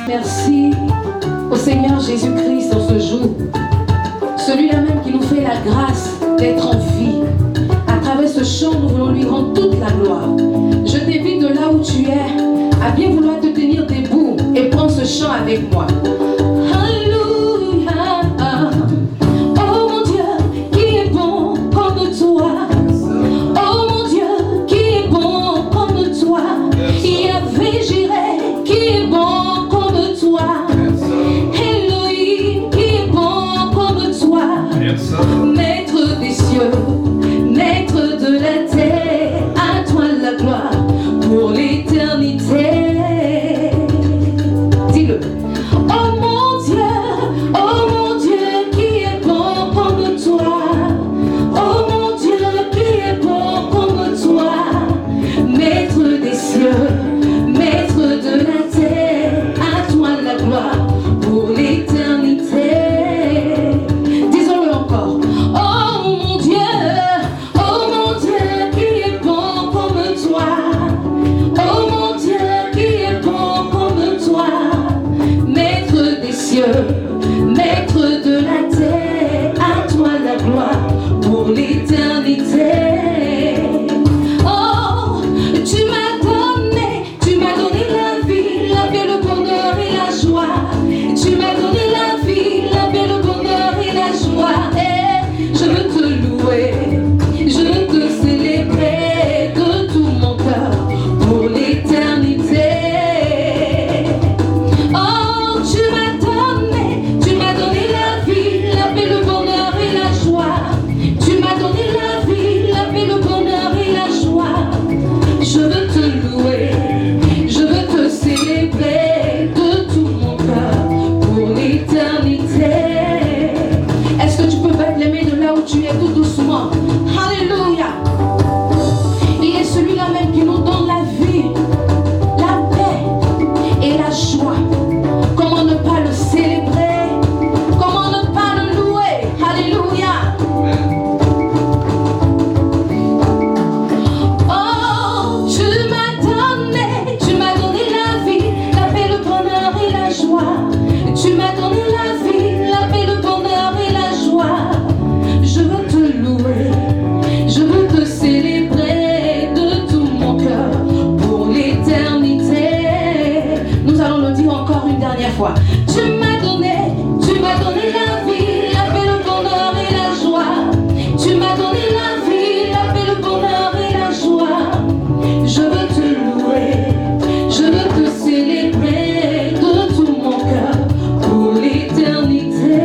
Merci au Seigneur Jésus-Christ en ce jour. Celui-là même qui nous fait la grâce d'être en vie. À travers ce chant, nous voulons lui rendre toute la gloire. Je t'invite de là où tu es à bien vouloir te tenir debout et prendre ce chant avec moi. Maître des cieux, maître de la terre, à toi la gloire pour l'éternité. Dis-le. Oh mon Dieu, qui est bon comme toi. Oh mon Dieu, qui est bon comme toi. Maître des cieux, maître de la terre, à toi la gloire pour l'éternité. Maître de la terre, à toi la gloire pour l'éternité. Oh, tu m'as donné la vie, le bonheur et la joie. Tu m'as donné la vie, le bonheur et la joie. Et je veux te louer, je veux te célébrer de tout mon cœur pour l'éternité. Je veux te louer, je veux te célébrer de tout mon cœur pour l'éternité. Est-ce que tu peux battre les mains de là où tu es tout doucement? Alléluia. Il est celui-là même qui nous donne la vie, la paix et la joie. Comment ne pas le célébrer? Comment ne pas le louer? Alléluia. Tu m'as donné la vie, la paix, le bonheur et la joie. Je veux te louer, je veux te célébrer de tout mon cœur pour l'éternité. Nous allons le dire encore une dernière fois. Tu m'as donné la vie, la paix, le bonheur et la joie. Tu m'as donné la vie, la paix, le bonheur et la joie. Je veux te louer, je veux te célébrer de tout mon cœur pour l'éternité.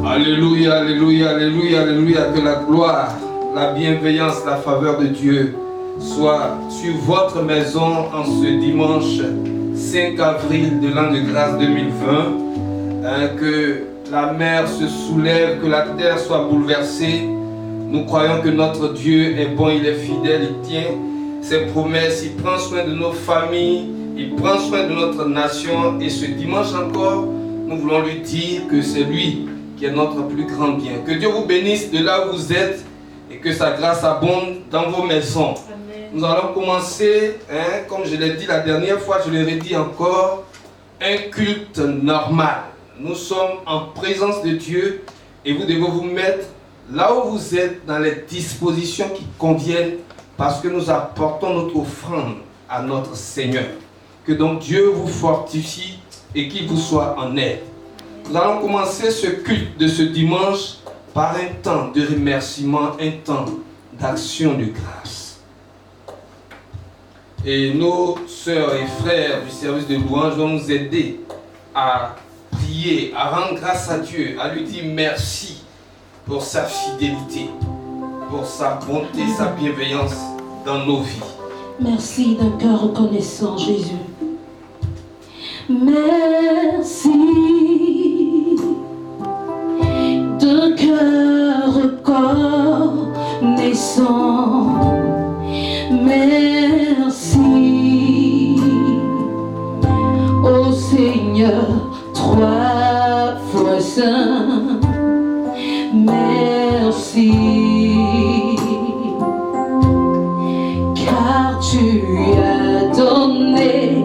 Alléluia, alléluia, alléluia, alléluia. Que la gloire, la bienveillance, la faveur de Dieu soit sur votre maison en ce dimanche 5 avril de l'an de grâce 2020. Que la mer se soulève, que la terre soit bouleversée. Nous croyons que notre Dieu est bon, il est fidèle, il tient ses promesses, il prend soin de nos familles, il prend soin de notre nation. Et ce dimanche encore, nous voulons lui dire que c'est lui qui est notre plus grand bien. Que Dieu vous bénisse de là où vous êtes et que sa grâce abonde dans vos maisons. Amen. Nous allons commencer, comme je l'ai dit la dernière fois, je le redis encore, un culte normal. Nous sommes en présence de Dieu et vous devez vous mettre là où vous êtes dans les dispositions qui conviennent parce que nous apportons notre offrande à notre Seigneur. Que donc Dieu vous fortifie et qu'il vous soit en aide. Nous allons commencer ce culte de ce dimanche par un temps de remerciement, un temps d'action de grâce. Et nos sœurs et frères du service de louange vont nous aider à prier, à rendre grâce à Dieu, à lui dire merci pour sa fidélité, pour sa bonté, sa bienveillance dans nos vies. Merci d'un cœur reconnaissant, Jésus. Merci d'un cœur reconnaissant. Merci, ô Seigneur, trois fois saint. Merci, car tu as donné.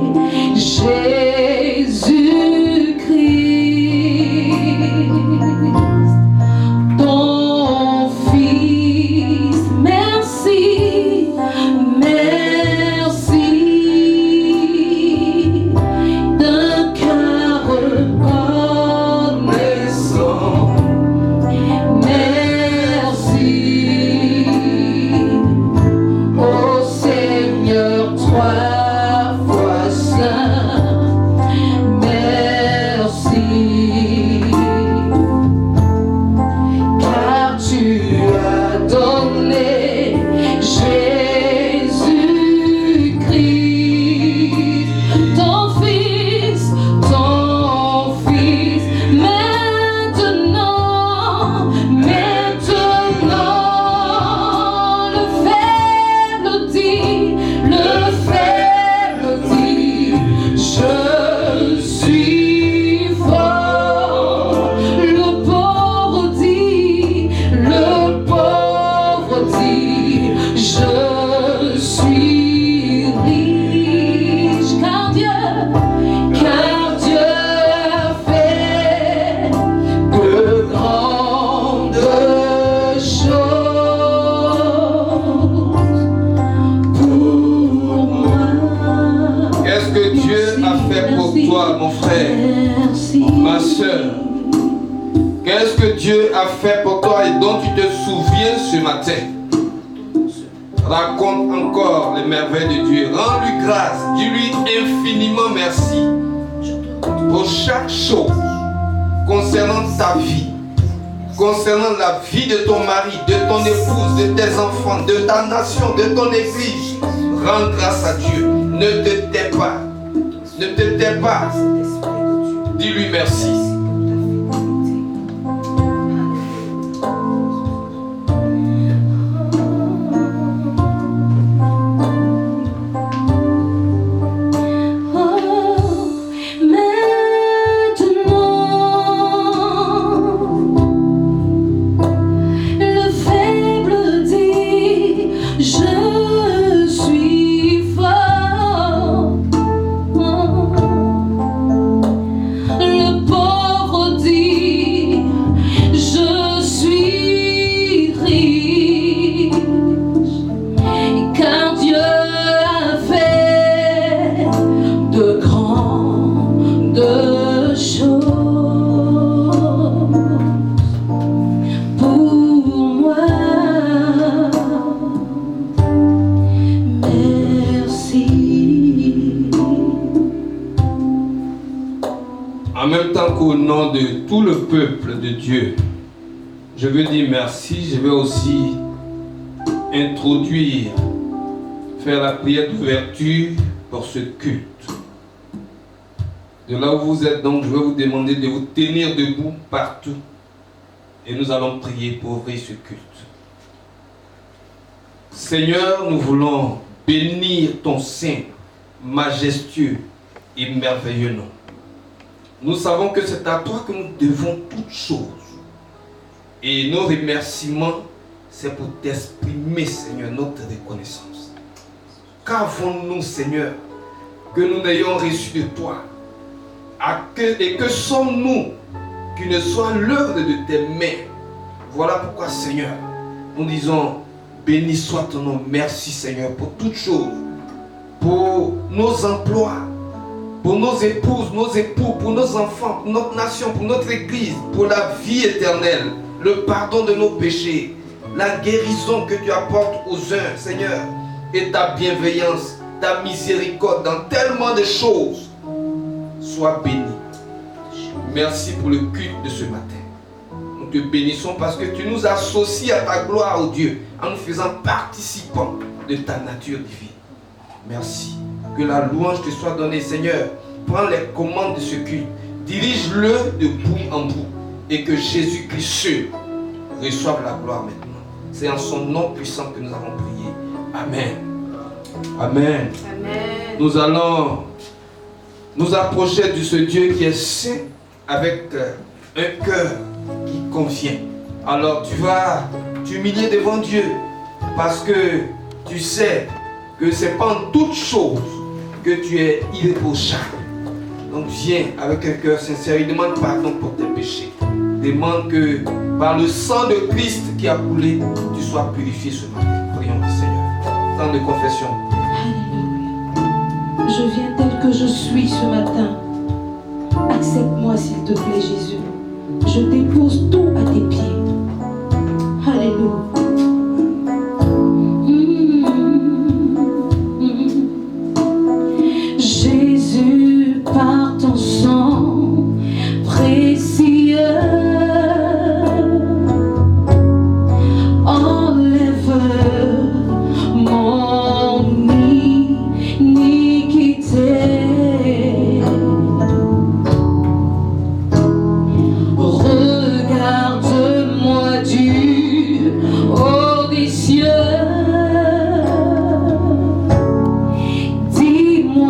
3 fois saint. Merci, car tu as donné Jésus-Christ, ton Fils. Maintenant, le faible dit, je suis fort. Le pauvre dit, je suis riche, car Dieu a fait de grandes choses pour moi. Qu'est-ce que Dieu a fait pour toi, mon frère, ma soeur? Qu'est-ce que Dieu a fait pour toi et dont tu te souviens ce matin? Raconte encore les merveilles de Dieu. Rends-lui grâce. Dis-lui infiniment merci pour chaque chose concernant ta vie, concernant la vie de ton mari, de ton épouse, de tes enfants, de ta nation, de ton église. Rends grâce à Dieu. Ne te tais pas. Ne te tais pas. Dis-lui merci. En même temps qu'au nom de tout le peuple de Dieu, je veux dire merci. Je vais aussi introduire, faire la prière d'ouverture pour ce culte. De là où vous êtes, donc, je vais vous demander de vous tenir debout partout. Et nous allons prier pour ouvrir ce culte. Seigneur, nous voulons bénir ton saint, majestueux et merveilleux nom. Nous savons que c'est à toi que nous devons toutes choses. Et nos remerciements, c'est pour t'exprimer, Seigneur, notre reconnaissance. Qu'avons-nous, Seigneur, que nous n'ayons reçu de toi? Et que sommes-nous qui ne soit l'œuvre de tes mains? Voilà pourquoi, Seigneur, nous disons, béni soit ton nom. Merci, Seigneur, pour toutes choses. Pour nos emplois, pour nos épouses, nos époux, pour nos enfants, pour notre nation, pour notre église, pour la vie éternelle, le pardon de nos péchés, la guérison que tu apportes aux uns, Seigneur, et ta bienveillance, ta miséricorde dans tellement de choses. Sois béni. Merci pour le culte de ce matin. Nous te bénissons parce que tu nous associes à ta gloire, ô Dieu, en nous faisant participants de ta nature divine. Merci. Que la louange te soit donnée, Seigneur. Prends les commandes de ce culte. Dirige-le de bout en bout. Et que Jésus-Christ seul reçoive la gloire maintenant. C'est en son nom puissant que nous avons prié. Amen. Amen. Amen. Nous allons nous approcher de ce Dieu qui est saint avec un cœur qui convient. Alors tu vas t'humilier devant Dieu parce que tu sais que c'est pas en toute chose que tu es irréprochable. Donc viens avec un cœur sincère et demande pardon pour tes péchés. Demande que par le sang de Christ qui a coulé, tu sois purifié ce matin. Prions le Seigneur. Temps de confession. Alléluia. Je viens tel que je suis ce matin. Accepte-moi s'il te plaît, Jésus. Je dépose tout à tes pieds. Alléluia.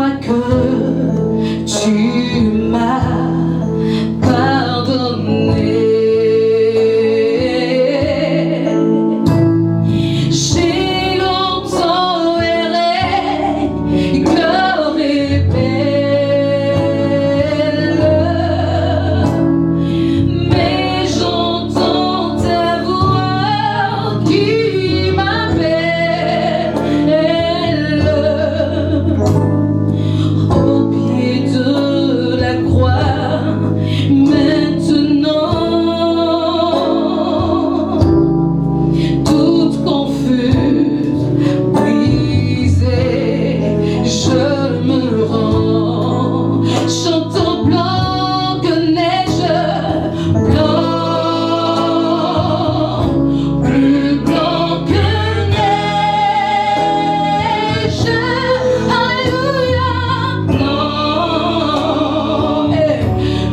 crois que tu m'as pardonné. J'ai longtemps erré, cœur rebelle, mais j'entends ta voix qui m'appelle au pied de la croix. Maintenant, toute confuse, brisée, je me rends, chantant blanc que neige, blanc, plus blanc que neige. Alléluia, non,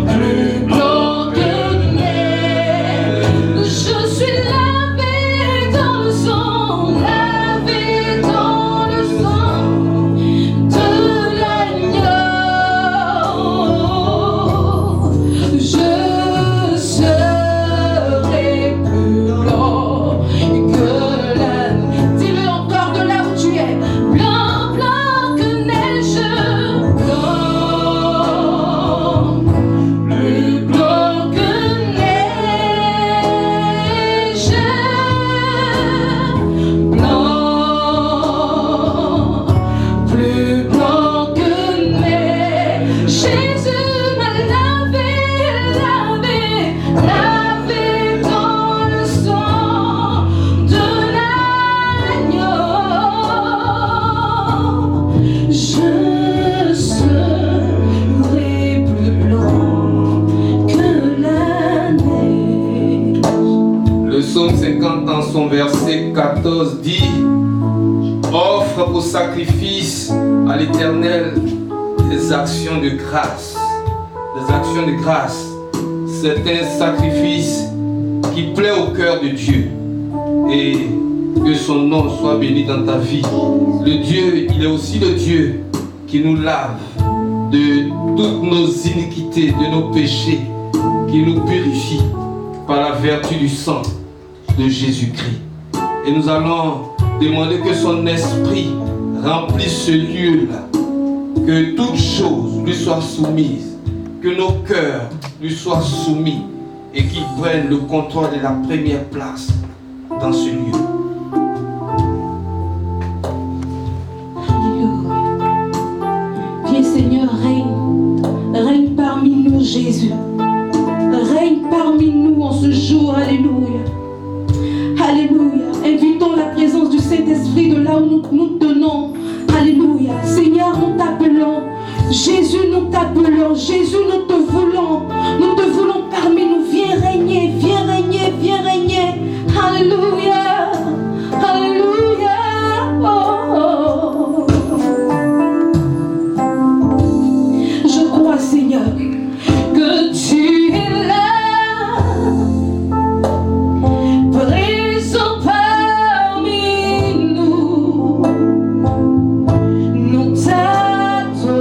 plus blanc que neige. Je suis lavé dans le sang, lavé dans le sang de l'agneau. Je serai plus blanc que l'âne. Dis-le encore de là où tu es. Blanc, blanc que neige, blanc, plus blanc que neige, blanc, plus blanc que neige. Jésus m'a lavé, lavé, lavé dans le sang de l'agneau. Je serai plus blanc que la neige. Le psaume 50 dans son verset 14 dit: offre au sacrifice à l'Éternel des actions de grâce. Des actions de grâce. C'est un sacrifice qui plaît au cœur de Dieu. Et que son nom soit béni dans ta vie. Le Dieu, il est aussi le Dieu qui nous lave de toutes nos iniquités, de nos péchés, qui nous purifie par la vertu du sang de Jésus-Christ. Et nous allons demander que son esprit remplisse ce lieu-là, que toutes choses lui soient soumises, que nos cœurs lui soient soumis et qu'il prenne le contrôle et la première place dans ce lieu. Alléluia. Viens Seigneur, règne. Règne parmi nous Jésus. Règne parmi nous en ce jour. Alléluia. Alléluia. Invitons la présence du Saint-Esprit de là où nous nous tenons. Alléluia. Seigneur, nous t'appelons. Jésus, nous t'appelons. Jésus, nous te voulons. Nous te voulons parmi nous. Viens régner, viens régner, viens régner. Alléluia. Alléluia. Oh, oh. Je crois, Seigneur, que tu es là, présent parmi nous. Nous t'adorons.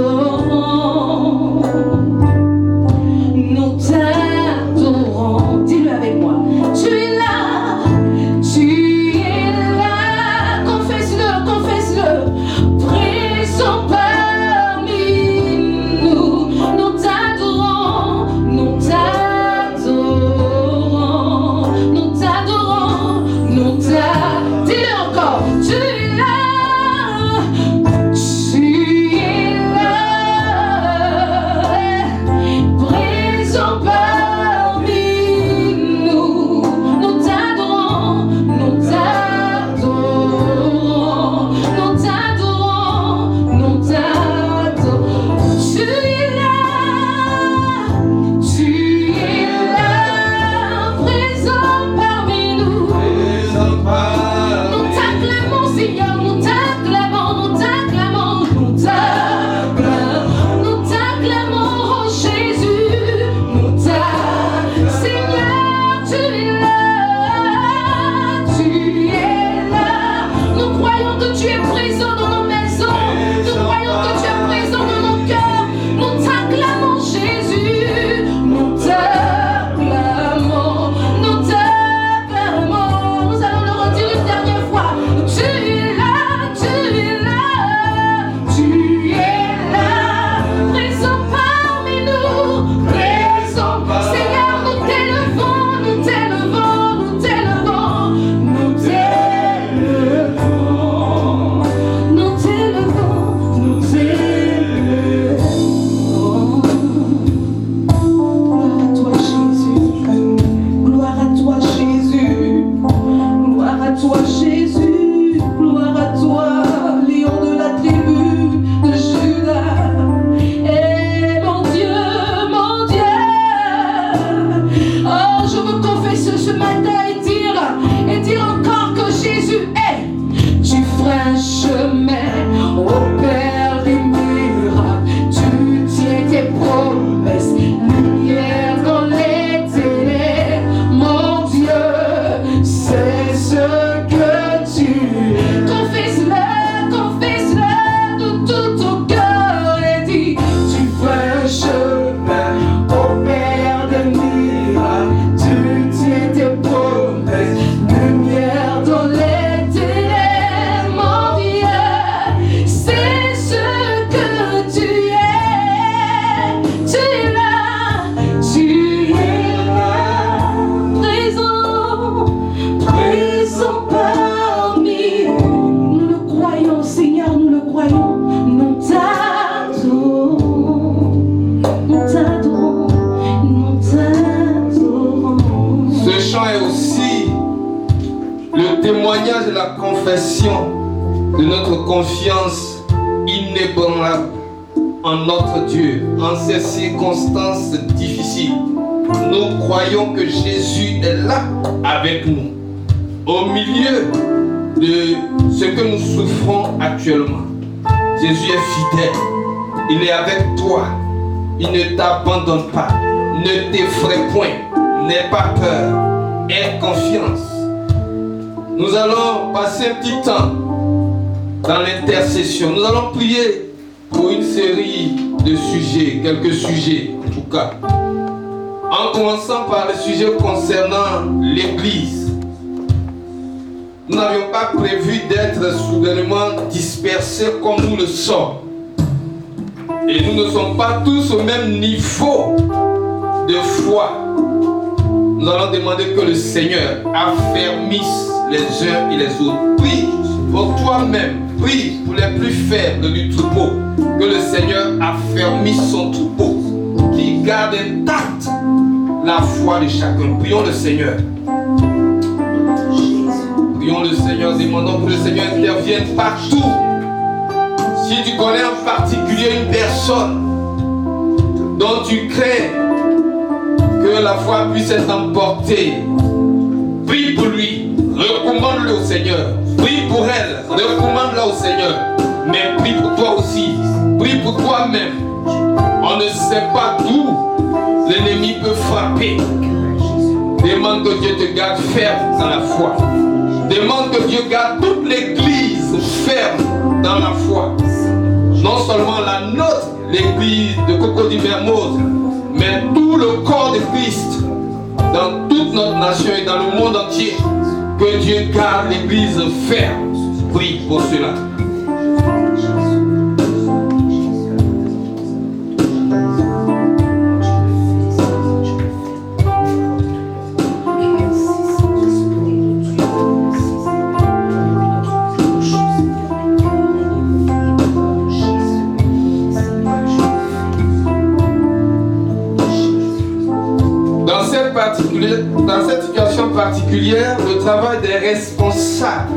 de la confession de notre confiance inébranlable en notre Dieu, en ces circonstances difficiles. Nous croyons que Jésus est là avec nous, au milieu de ce que nous souffrons actuellement. Jésus est fidèle, il est avec toi, il ne t'abandonne pas, ne t'effraie point, n'aie pas peur, aie confiance. Nous allons passer un petit temps dans l'intercession. Nous allons prier pour une série de sujets, quelques sujets en tout cas. En commençant par le sujet concernant l'Église. Nous n'avions pas prévu d'être soudainement dispersés comme nous le sommes. Et nous ne sommes pas tous au même niveau de foi. Nous allons demander que le Seigneur affermisse les uns et les autres. Prie pour toi-même, prie pour les plus faibles du troupeau. Que le Seigneur affermisse son troupeau, qu'il garde intacte la foi de chacun. Prions le Seigneur. Prions le Seigneur, demandons que le Seigneur intervienne partout. Si tu connais en particulier une personne dont tu crains que la foi puisse être emportée, prie pour lui, recommande-le au Seigneur. Prie pour elle, recommande-la au Seigneur. Mais prie pour toi aussi, prie pour toi-même. On ne sait pas d'où l'ennemi peut frapper. Demande que Dieu te garde ferme dans la foi. Demande que Dieu garde toute l'église ferme dans la foi. Non seulement la nôtre, l'église de Cocody Mermoz, mais tout le corps de Christ dans toute notre nation et dans le monde entier. Que Dieu garde l'église ferme. Prie pour cela. Dans cette situation particulière, le travail des responsables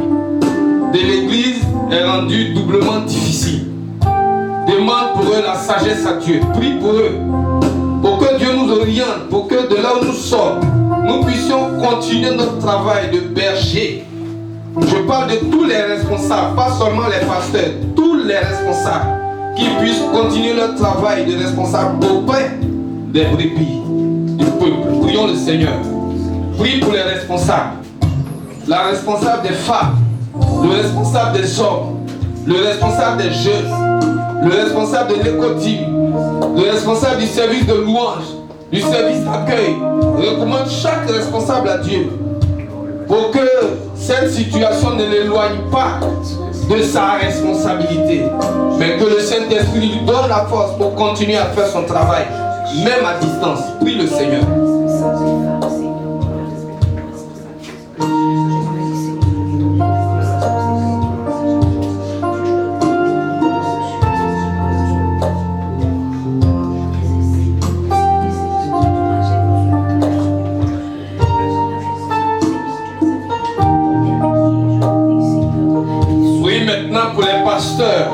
de l'Église est rendu doublement difficile. Demande pour eux la sagesse à Dieu. Prie pour eux. Pour que Dieu nous oriente, pour que de là où nous sommes, nous puissions continuer notre travail de berger. Je parle de tous les responsables, pas seulement les pasteurs, tous les responsables qui puissent continuer leur travail de responsable auprès des brebis du peuple. Prions le Seigneur. Prie pour les responsables. La responsable des femmes, le responsable des hommes, le responsable des jeunes, le responsable de l'écotime, le responsable du service de louange, du service d'accueil. Recommande chaque responsable à Dieu pour que cette situation ne l'éloigne pas de sa responsabilité, mais que le Saint-Esprit lui donne la force pour continuer à faire son travail, même à distance. Prie le Seigneur. Pour les pasteurs,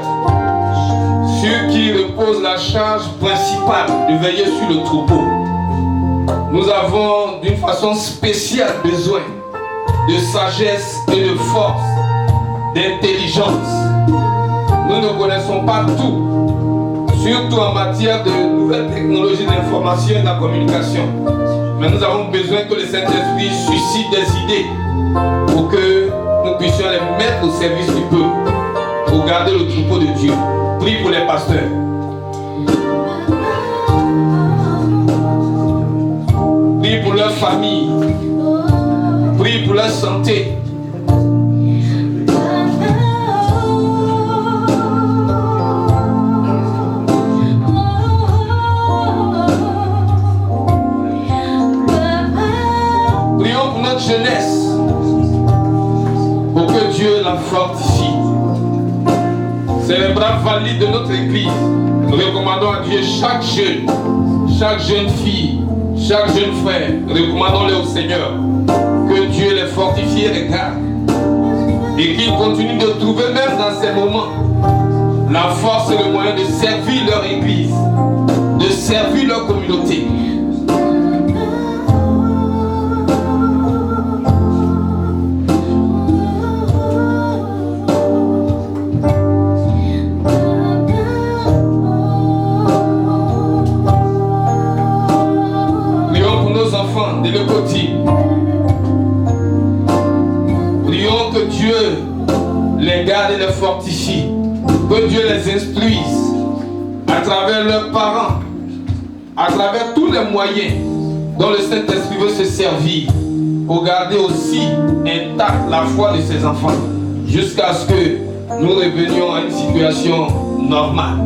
ceux qui reposent la charge principale de veiller sur le troupeau, nous avons d'une façon spéciale besoin de sagesse et de force, d'intelligence. Nous ne connaissons pas tout, surtout en matière de nouvelles technologies d'information et de la communication. Mais nous avons besoin que le Saint-Esprit suscite des idées pour que nous puissions les mettre au service du peuple, pour garder le troupeau de Dieu. Prie pour les pasteurs. Prie pour leur famille. Prie pour leur santé. Prions pour notre jeunesse, pour que Dieu la fortifie. C'est les bras valides de notre église. Nous recommandons à Dieu chaque jeune fille, chaque jeune frère. Recommandons-les au Seigneur. Que Dieu les fortifie et les garde. Et qu'ils continuent de trouver même dans ces moments la force et le moyen de servir leur église, de servir leur communauté. Prions pour nos enfants dès le quotidien. Prions que Dieu les garde et les fortifie. Que Dieu les instruise à travers leurs parents, à travers tous les moyens dont le Saint-Esprit veut se servir pour garder aussi intacte la foi de ses enfants jusqu'à ce que nous revenions à une situation normale.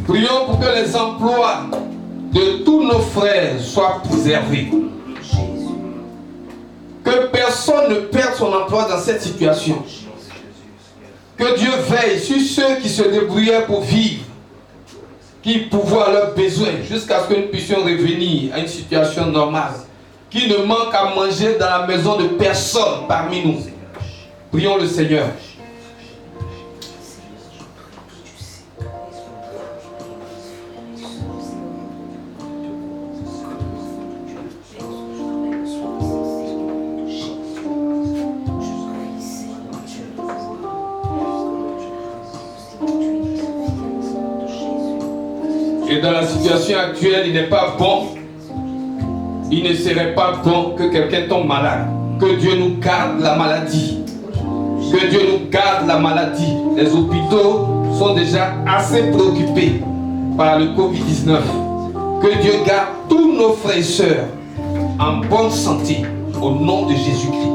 Prions pour que les emplois de tous nos frères soient préservés. Que personne ne perde son emploi dans cette situation. Que Dieu veille sur ceux qui se débrouillaient pour vivre, qui pourvoient leurs besoins jusqu'à ce que nous puissions revenir à une situation normale. Qui ne manque à manger dans la maison de personne parmi nous. Prions le Seigneur. Et dans la situation actuelle, il n'est pas bon, il ne serait pas bon que quelqu'un tombe malade. Que Dieu nous garde la maladie. Que Dieu nous garde la maladie. Les hôpitaux sont déjà assez préoccupés par le Covid-19. Que Dieu garde tous nos frères et sœurs en bonne santé au nom de Jésus-Christ.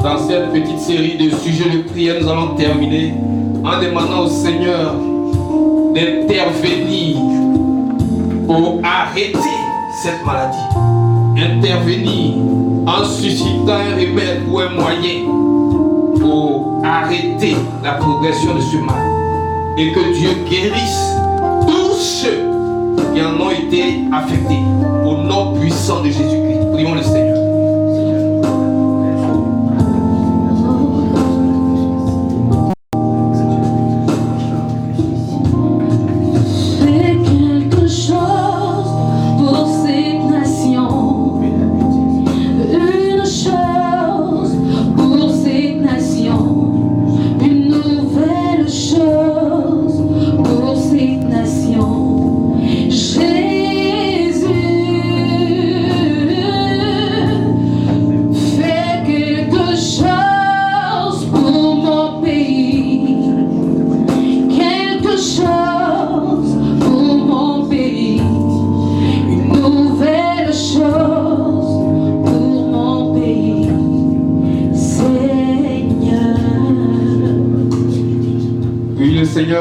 Dans cette petite série de sujets de prière, nous allons terminer en demandant au Seigneur d'intervenir pour arrêter cette maladie. Intervenir en suscitant un remède ou un moyen pour arrêter la progression de ce mal. Et que Dieu guérisse tous ceux qui en ont été affectés au nom puissant de Jésus-Christ. Prions le Seigneur.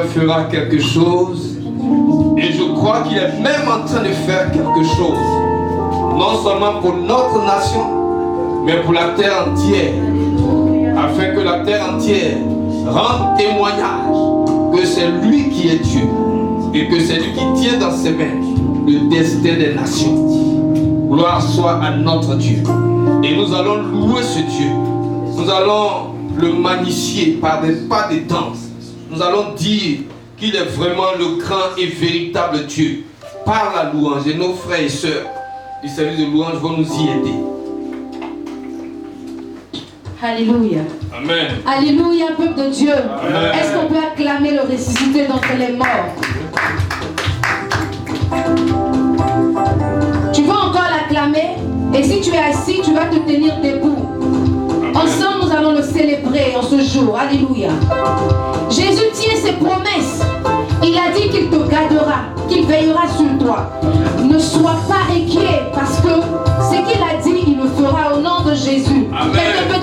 Fera quelque chose et je crois qu'il est même en train de faire quelque chose, non seulement pour notre nation mais pour la terre entière, afin que la terre entière rende témoignage que c'est lui qui est Dieu et que c'est lui qui tient dans ses mains le destin des nations. Gloire soit à notre Dieu et nous allons louer ce Dieu, nous allons le magnifier par des pas de danse. Nous allons dire qu'il est vraiment le grand et véritable Dieu par la louange. Et nos frères et sœurs du service de louange vont nous y aider. Alléluia. Amen. Alléluia, peuple de Dieu. Amen. Est-ce qu'on peut acclamer le ressuscité d'entre les morts? Tu vas encore l'acclamer. Et si tu es assis, tu vas te tenir debout. Ensemble, nous allons le célébrer en ce jour. Alléluia. Jésus tient ses promesses. Il a dit qu'il te gardera, qu'il veillera sur toi. Ne sois pas inquiet parce que ce qu'il a dit, il le fera au nom de Jésus. Amen.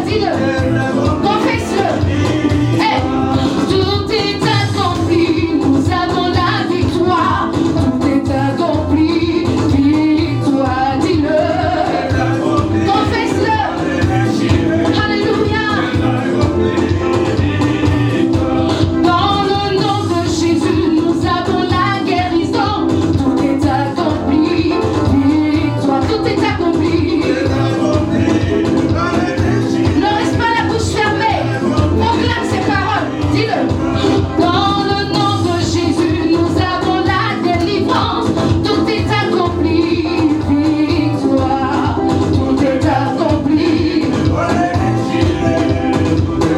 dis-le, confesse-le. Hey, tout est accompli, nous avons la victoire. Tout est accompli, victoire, dis-le. Confesse-le. Alléluia. Dans le nom de Jésus, nous avons la guérison. Tout est accompli, victoire, tout est accompli. Ne reste pas la bouche fermée. Proclame ces paroles. Dis-le. Dans le nom de Jésus, nous avons la délivrance. Tout est accompli. Victoire. Tout est accompli.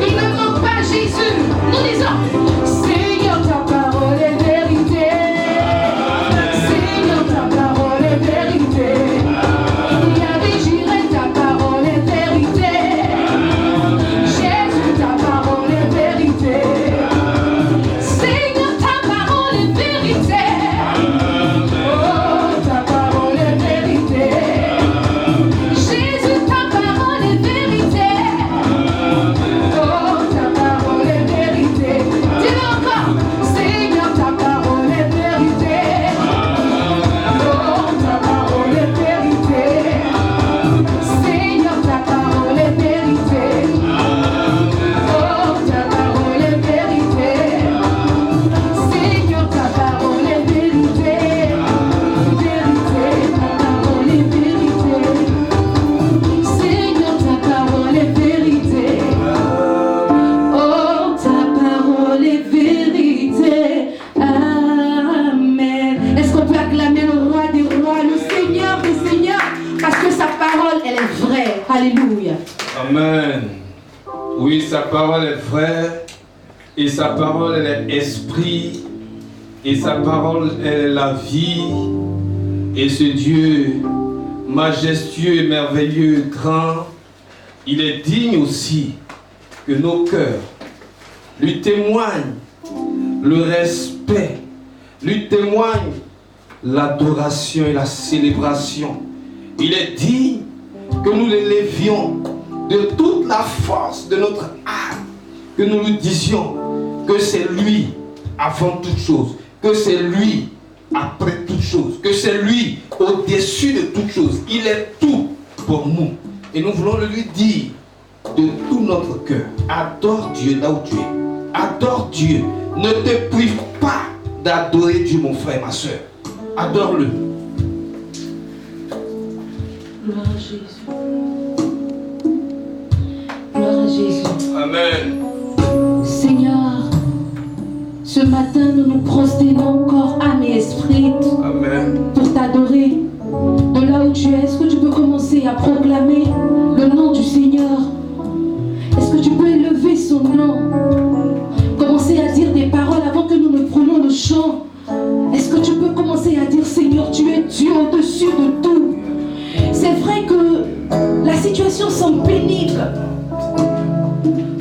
Il ne manque pas Jésus. Nous disons, Seigneur, ta parole est vérité. Seigneur, ta parole est vérité. Yahvé Jireh, ta parole est vérité. Jésus, ta parole est vérité. Seigneur, ta parole est vérité. Oh, ta parole est vérité. Jésus, ta parole est vérité. Oh, ta parole est vérité. Dis-le encore. Seigneur, ta parole est vérité. Oh, ta parole est vérité. Seigneur, ta parole est vérité. Oh, ta parole est vérité. Seigneur, ta parole est vérité. Vérité, ta parole est vérité. Seigneur, ta parole est vérité. Oh, ta parole est vérité. Amen. Est-ce qu'on peut acclamer le roi des rois, le Seigneur des seigneurs, parce que sa parole, elle est vraie. Alléluia. Amen. Oui, sa parole est vraie. Et sa parole, elle est esprit. Et sa parole, elle est la vie. Et ce Dieu majestueux, merveilleux, grand, il est digne aussi que nos cœurs lui témoignent le respect, lui témoignent l'adoration et la célébration. Il est digne que nous l'élevions de toute la force de notre âme, que nous lui disions que c'est lui avant toute chose, que c'est lui après toute chose, que c'est lui au-dessus de toute chose. Il est tout pour nous. Et nous voulons le lui dire de tout notre cœur. Adore Dieu là où tu es. Adore Dieu. Ne te prive pas d'adorer Dieu, mon frère, ma soeur. Adore-le. Gloire à Jésus. Gloire à Jésus. Amen. Seigneur, ce matin, nous nous prosternons corps, âme et esprit Amen. pour t'adorer. De là où tu es, est-ce que tu peux commencer à proclamer le nom du Seigneur? Est-ce que tu peux élever son nom? Commencer à dire des paroles avant que nous ne prenions le chant. Est-ce que tu peux commencer à dire, Seigneur, tu es Dieu au-dessus de tout? C'est vrai que la situation semble pénible.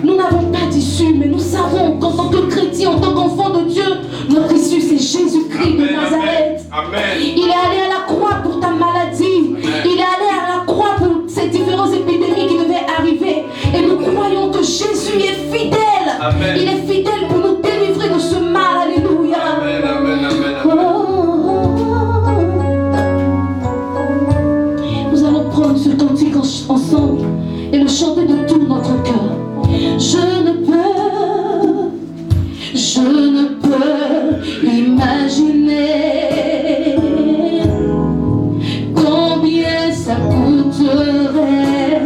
Nous n'avons pas d'issue, mais nous savons qu'en tant que chrétiens, en tant qu'enfants de Dieu, notre issue c'est Jésus-Christ de Nazareth. Amen. Il est allé à la croix pour ta maladie. Il est allé à la croix pour ces différentes épidémies qui devaient arriver. Et nous croyons que Jésus est fidèle. Amen. Il est fidèle pour nous délivrer de ce mal. Alléluia. Amen, amen, amen, Oh, amen. oh, oh. Nous allons prendre ce cantique ensemble et le chanter de tout notre cœur. Je ne peux imaginer combien ça coûterait.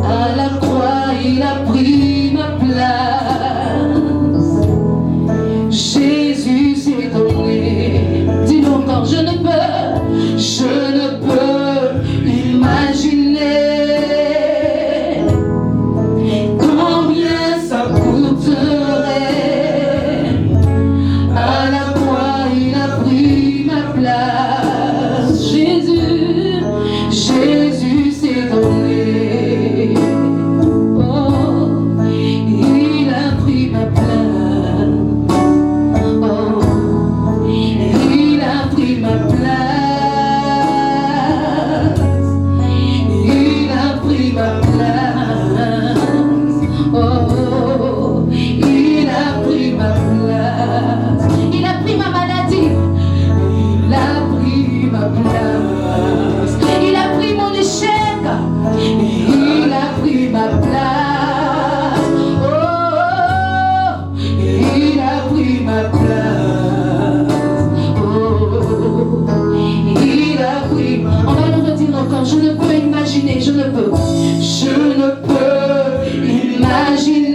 À la croix, il a pris ma place. Oh, il a pris ma place. Il a pris ma maladie. Il a pris ma place. Il a pris mon échec. Il a pris ma place. Oh, il a pris ma place. Oh, il a pris. On va le redire encore. Je ne peux imaginer. Je ne peux imaginer.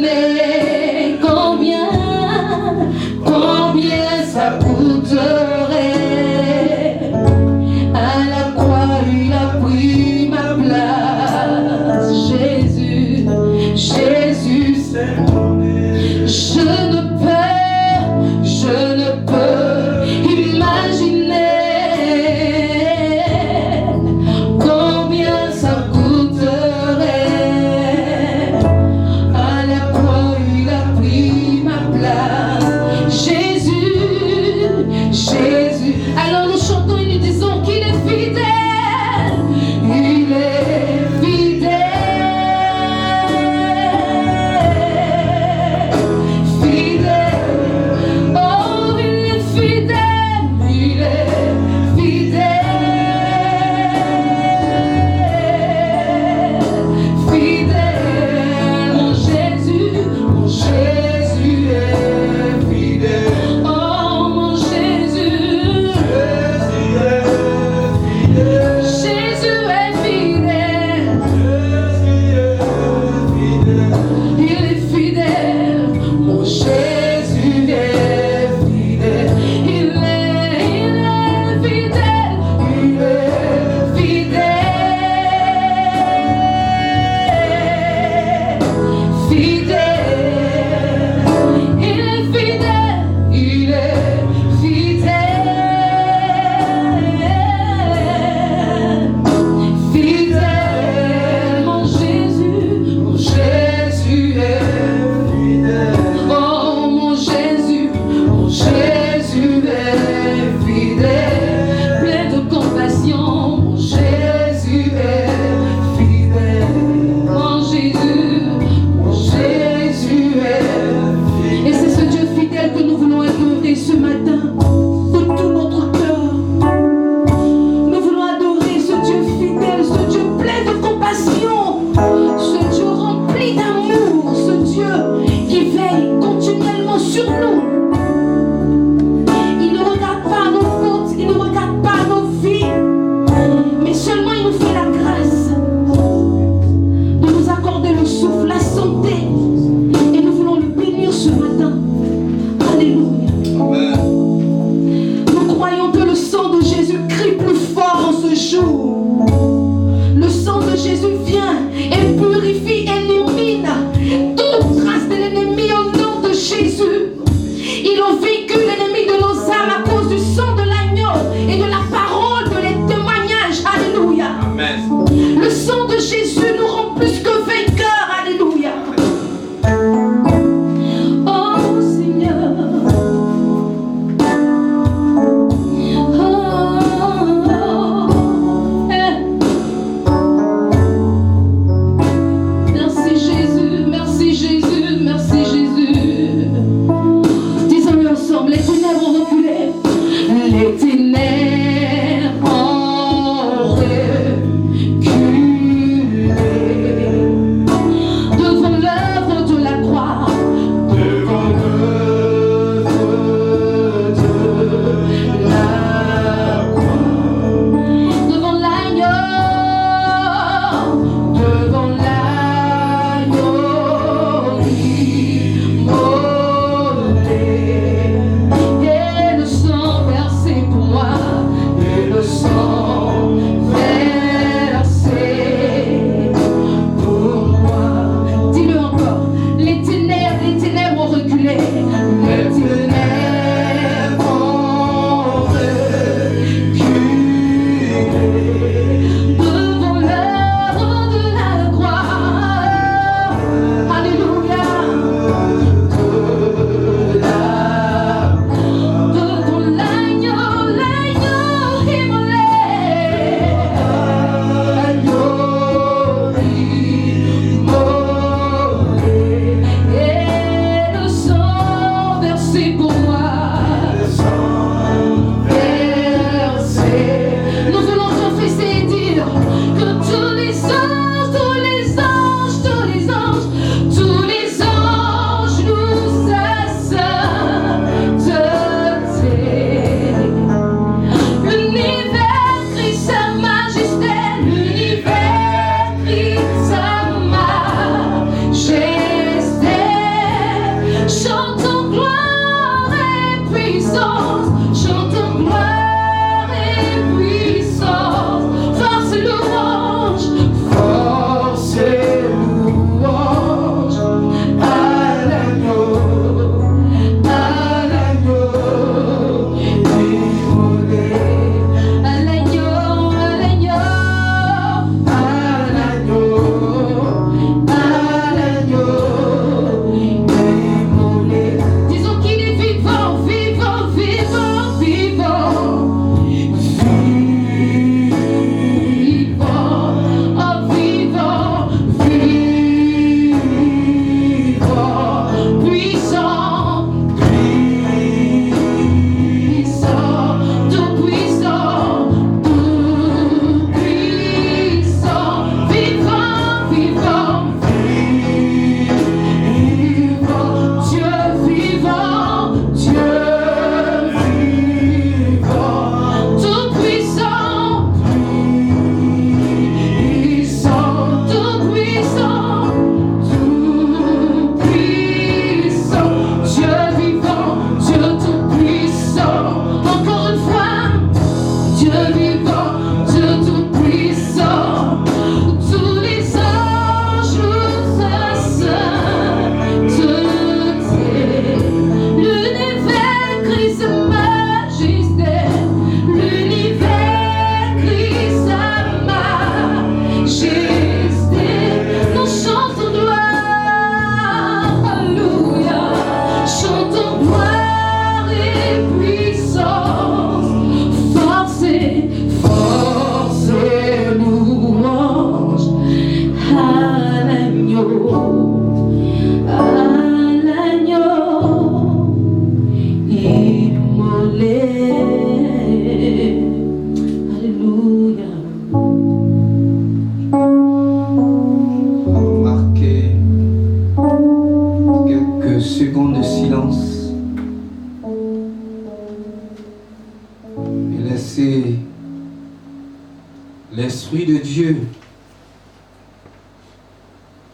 L'Esprit de Dieu,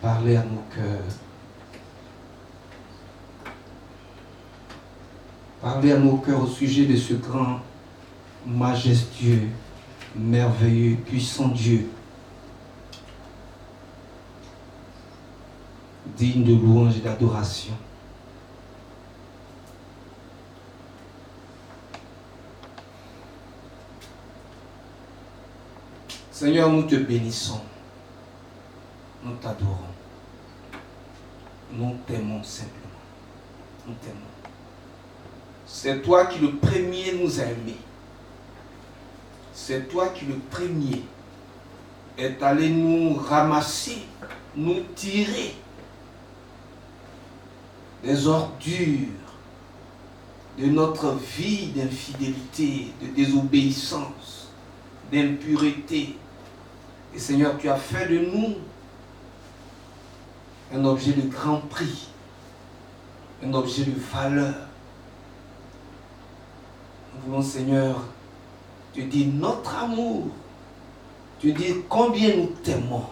parlez à nos cœurs. Parlez à nos cœurs au sujet de ce grand, majestueux, merveilleux, puissant Dieu, digne de louange et d'adoration. Seigneur, nous te bénissons, nous t'adorons, nous t'aimons simplement, nous t'aimons. C'est toi qui le premier nous a aimés. C'est toi qui le premier est allé nous ramasser, nous tirer des ordures de notre vie d'infidélité, de désobéissance, d'impureté. Et Seigneur, tu as fait de nous un objet de grand prix, un objet de valeur. Nous voulons, Seigneur, te dire notre amour, te dire combien nous t'aimons.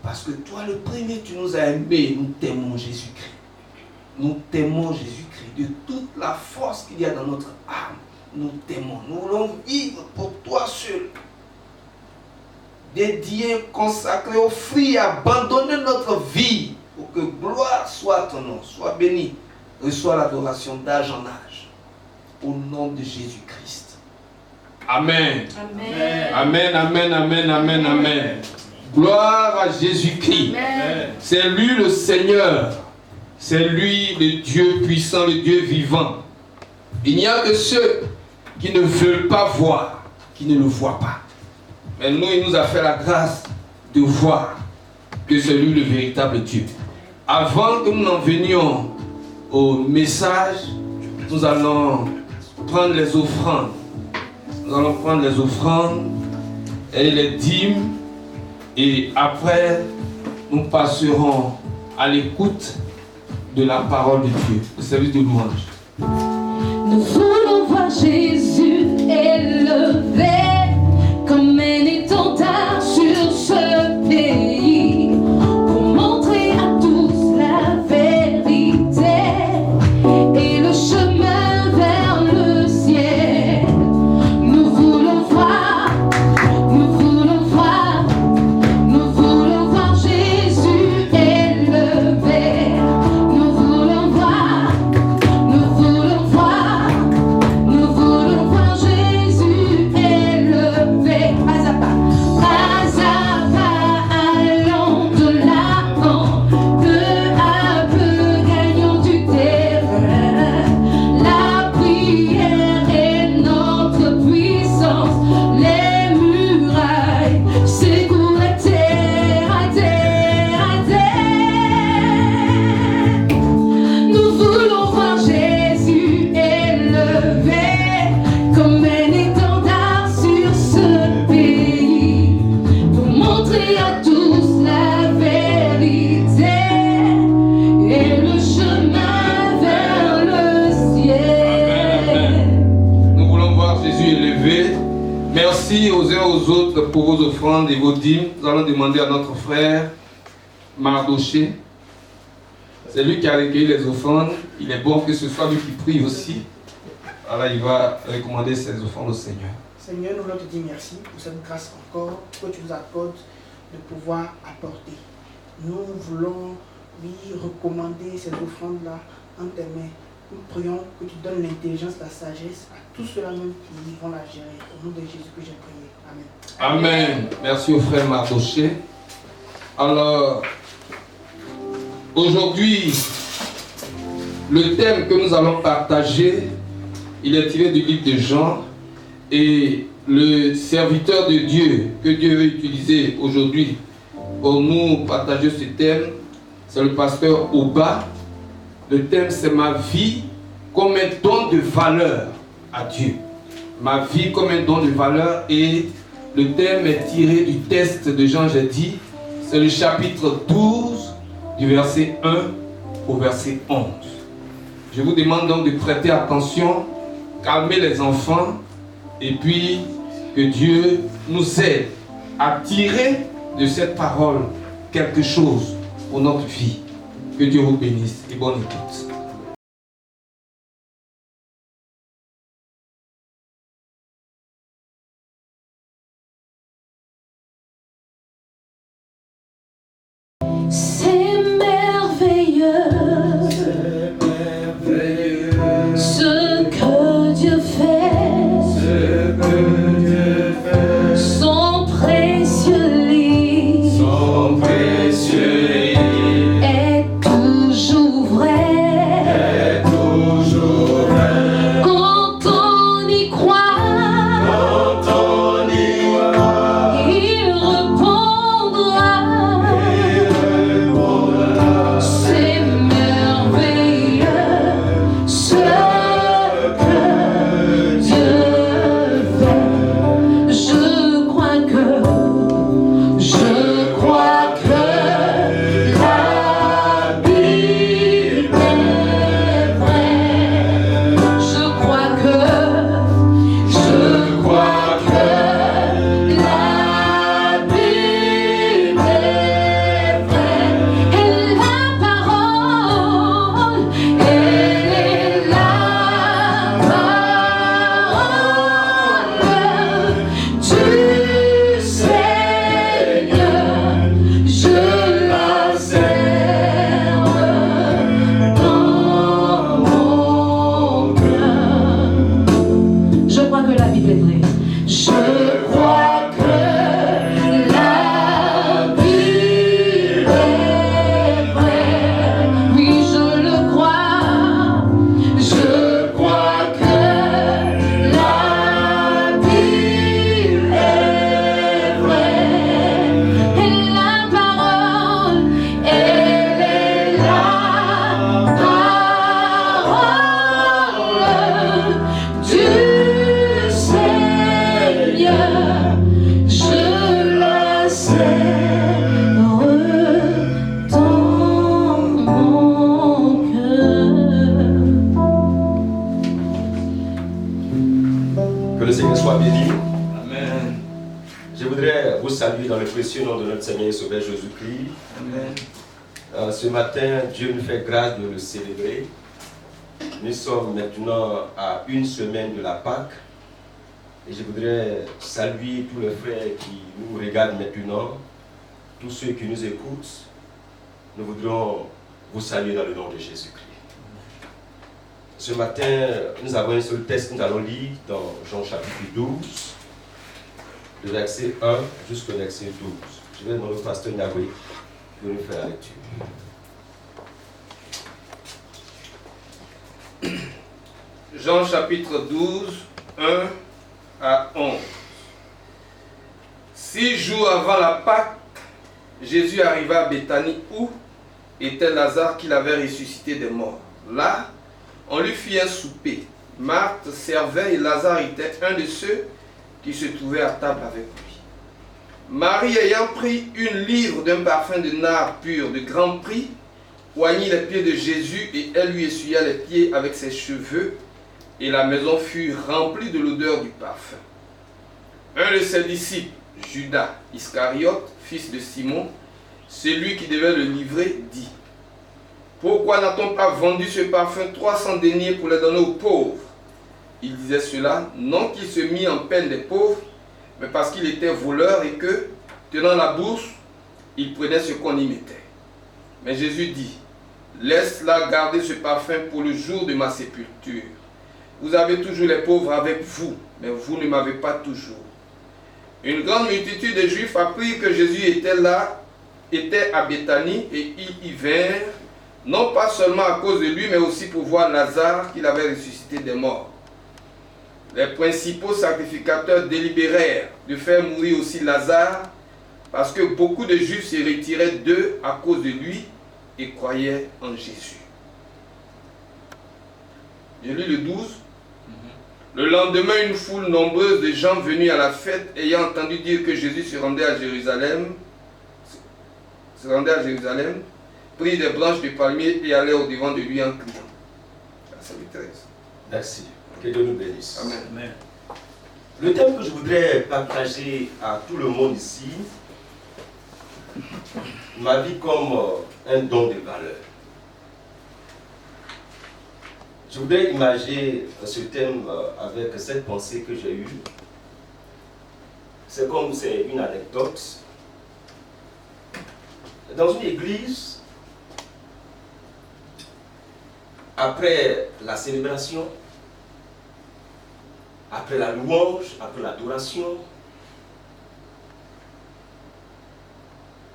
Parce que toi, le premier, tu nous as aimés, nous t'aimons Jésus-Christ. Nous t'aimons Jésus-Christ. De toute la force qu'il y a dans notre âme, nous t'aimons. Nous voulons vivre pour toi seul. Dédier, consacrer, offrir, abandonner notre vie pour que gloire soit ton nom, soit béni, reçois l'adoration d'âge en âge. Au nom de Jésus-Christ. Amen. Amen. Amen, amen, amen, amen, amen. Gloire à Jésus-Christ. C'est lui le Seigneur. C'est lui le Dieu puissant, le Dieu vivant. Il n'y a que ceux qui ne veulent pas voir, qui ne le voient pas. Mais nous, il nous a fait la grâce de voir que c'est lui le véritable Dieu. Avant que nous n'en venions au message, nous allons prendre les offrandes. Nous allons prendre les offrandes et les dîmes. Et après, nous passerons à l'écoute de la parole de Dieu, le service de louange. Nous voulons voir Jésus élevé comme un étendard sur ce pays pour montrer à tous la vérité et le chemin vers le ciel. Nous voulons voir, nous voulons voir, nous voulons voir Jésus élevé. Nous voulons voir, nous voulons voir, nous voulons voir Jésus élevé. Pas à pas, allons de l'avant, peu à peu gagnons du terrain. La prière est notre puissance, les murailles secouent la terre à terre à terre. Nous voulons voir Jésus élevé comme un étendard sur ce pays pour montrer à tous la vérité et le chemin vers le ciel. Nous voulons voir Jésus élevé. Merci aux uns aux autres pour vos offrandes et vos dîmes. Nous allons demander à notre frère Mardoché. C'est lui qui a recueilli les offrandes. Il est bon que ce soit lui qui prie aussi. Alors il va recommander ses offrandes au Seigneur. Seigneur, nous voulons te dire merci pour cette grâce encore que tu nous accordes de pouvoir apporter. Nous voulons lui recommander ces offrandes-là en tes mains. Nous prions que tu donnes l'intelligence, la sagesse à tous ceux-là même qui vont la gérer. Au nom de Jésus que j'ai prié. Amen. Amen. Merci au frère Mardoché. Alors, aujourd'hui, le thème que nous allons partager, il est tiré du livre de Jean. Et le serviteur de Dieu que Dieu veut utiliser aujourd'hui pour nous partager ce thème, c'est le pasteur Oba. Le thème, c'est ma vie comme un don de valeur à Dieu. Ma vie comme un don de valeur. Et le thème est tiré du texte de Jean, j'ai dit. C'est le chapitre 12, du verset 1 au verset 11. Je vous demande donc de prêter attention, calmer les enfants, et puis que Dieu nous aide à tirer de cette parole quelque chose pour notre vie. Que Dieu vous bénisse et bonne écoute. C'est merveilleux, ce que Dieu fait, son précieux livre est toujours vrai. Quand on y croit, il répondra. C'est merveilleux ce que Dieu fait. Je crois que la Bible est vraie. Je crois que la Bible est vraie. Et la parole, elle est la parole du Seigneur. Je la serre dans mon cœur. Je crois que la Bible est vraie. Je crois que la Bible est vraie. Oui, je le crois. Je crois que la Bible est vraie. Et la parole, elle est la parole du Seigneur. Je la serre dans mon cœur. Que le Seigneur soit béni. Amen. Je voudrais vous saluer dans le précieux nom de notre Seigneur et Sauveur Jésus-Christ. Amen. Ce matin, Dieu nous fait grâce de le célébrer. Nous sommes maintenant à une semaine de la Pâque. Et je voudrais saluer tous les frères qui nous regardent maintenant, tous ceux qui nous écoutent. Nous voudrons vous saluer dans le nom de Jésus-Christ. Ce matin, nous avons un seul texte que nous allons lire dans Jean chapitre 12, de verset 1 jusqu'au verset 12. Je vais demander au pasteur Nyagwe de nous faire la lecture. Jean chapitre 12, 1 à 11. 6 jours avant la Pâque, Jésus arriva à Béthanie où était Lazare qu'il avait ressuscité des morts. Là, on lui fit un souper. Marthe servait et Lazare était un de ceux qui se trouvaient à table avec lui. Marie ayant pris une livre d'un parfum de nard pur de grand prix, oignit les pieds de Jésus et elle lui essuya les pieds avec ses cheveux, et la maison fut remplie de l'odeur du parfum. Un de ses disciples, Judas Iscariote, fils de Simon, celui qui devait le livrer, dit: pourquoi n'a-t-on pas vendu ce parfum 300 deniers pour les donner aux pauvres? Il disait cela, non qu'il se mit en peine des pauvres, mais parce qu'il était voleur et que, tenant la bourse, il prenait ce qu'on y mettait. Mais Jésus dit: laisse-la garder ce parfum pour le jour de ma sépulture. Vous avez toujours les pauvres avec vous, mais vous ne m'avez pas toujours. Une grande multitude de Juifs apprit que Jésus était à Béthanie, et ils y vinrent, non pas seulement à cause de lui, mais aussi pour voir Lazare qu'il avait ressuscité des morts. Les principaux sacrificateurs délibérèrent de faire mourir aussi Lazare, parce que beaucoup de Juifs se retiraient d'eux à cause de lui et croyaient en Jésus. Je lis le 12. Le lendemain, une foule nombreuse de gens venus à la fête, ayant entendu dire que Jésus se rendait à Jérusalem, prit des branches de palmier et allait au-devant de lui en criant. Verset 13. Merci. Que Dieu nous bénisse. Amen. Le thème que je voudrais partager à tout le monde ici, ma vie comme un don de valeur. Je voudrais imaginer ce thème avec cette pensée que j'ai eue. C'est comme c'est une anecdote. Dans une église, après la célébration, après la louange, après l'adoration,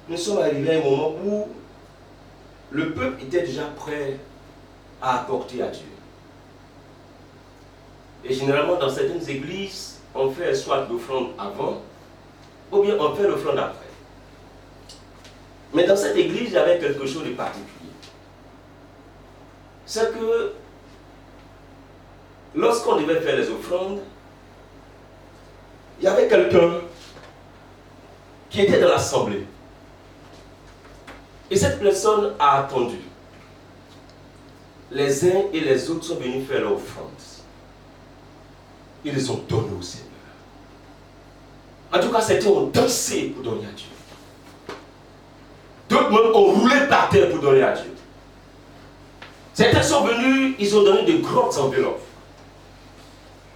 nous sommes arrivés à un moment où le peuple était déjà prêt à apporter à Dieu. Et généralement, dans certaines églises, on fait soit l'offrande avant, ou bien on fait l'offrande après. Mais dans cette église, il y avait quelque chose de particulier. C'est que lorsqu'on devait faire les offrandes, il y avait quelqu'un qui était dans l'assemblée. Et cette personne a attendu. Les uns et les autres sont venus faire leur offrande. Ils les ont donnés au Seigneur. En tout cas, certains ont dansé pour donner à Dieu. D'autres même ont roulé par terre pour donner à Dieu. Certains sont venus, ils ont donné de grandes enveloppes.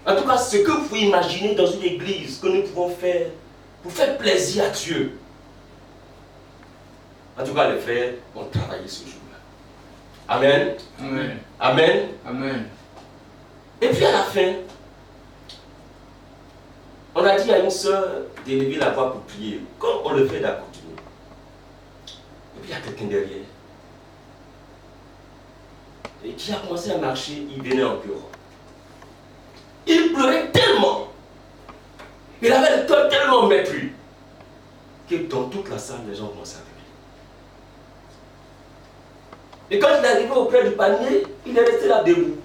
En tout cas, ce que vous pouvez imaginer dans une église que nous pouvons faire pour faire plaisir à Dieu. En tout cas, les frères ont travaillé ce jour-là. Amen. Amen. Amen. Amen. Et puis à la fin, on a dit à une sœur d'élever la voix pour prier, comme on le fait d'accoutumée. Et puis il y a quelqu'un derrière. Et qui a commencé à marcher, il venait en pleurant. Il pleurait tellement. Il avait le cœur tellement meurtri que dans toute la salle, les gens commençaient à pleurer. Et quand il est arrivé auprès du panier, il est resté là debout.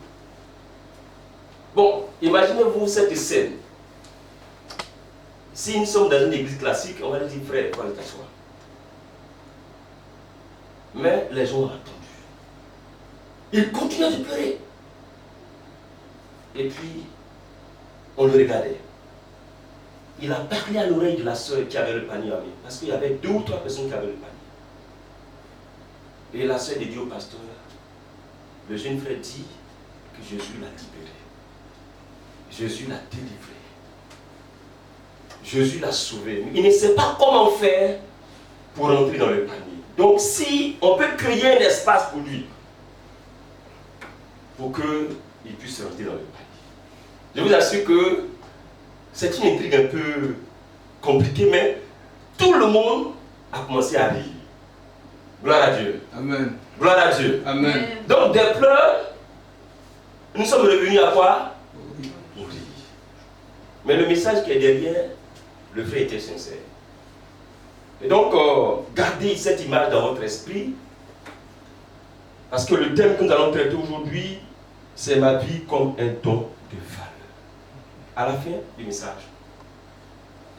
Bon, imaginez-vous cette scène. Si nous sommes dans une église classique, on va lui dire, frère, il faut aller t'asseoir. Mais les gens ont attendu. Il continuait de pleurer. Et puis, on le regardait. Il a parlé à l'oreille de la sœur qui avait le panier à main. Parce qu'il y avait 2 ou 3 personnes qui avaient le panier. Et la sœur dit au pasteur, le jeune frère dit que Jésus l'a libéré. Jésus l'a délivré. Jésus l'a sauvé. Il ne sait pas comment faire pour entrer dans le panier. Donc si on peut créer un espace pour lui, pour qu'il puisse rentrer dans le panier. Je vous assure que c'est une intrigue un peu compliquée, mais tout le monde a commencé à rire. Gloire à Dieu. Amen. Gloire à Dieu. Amen. Donc des pleurs, nous sommes revenus à quoi? Au rire. Mais le message qui est derrière, le frère était sincère. Et donc, gardez cette image dans votre esprit, parce que le thème que nous allons traiter aujourd'hui, c'est ma vie comme un don de valeur. À la fin du message,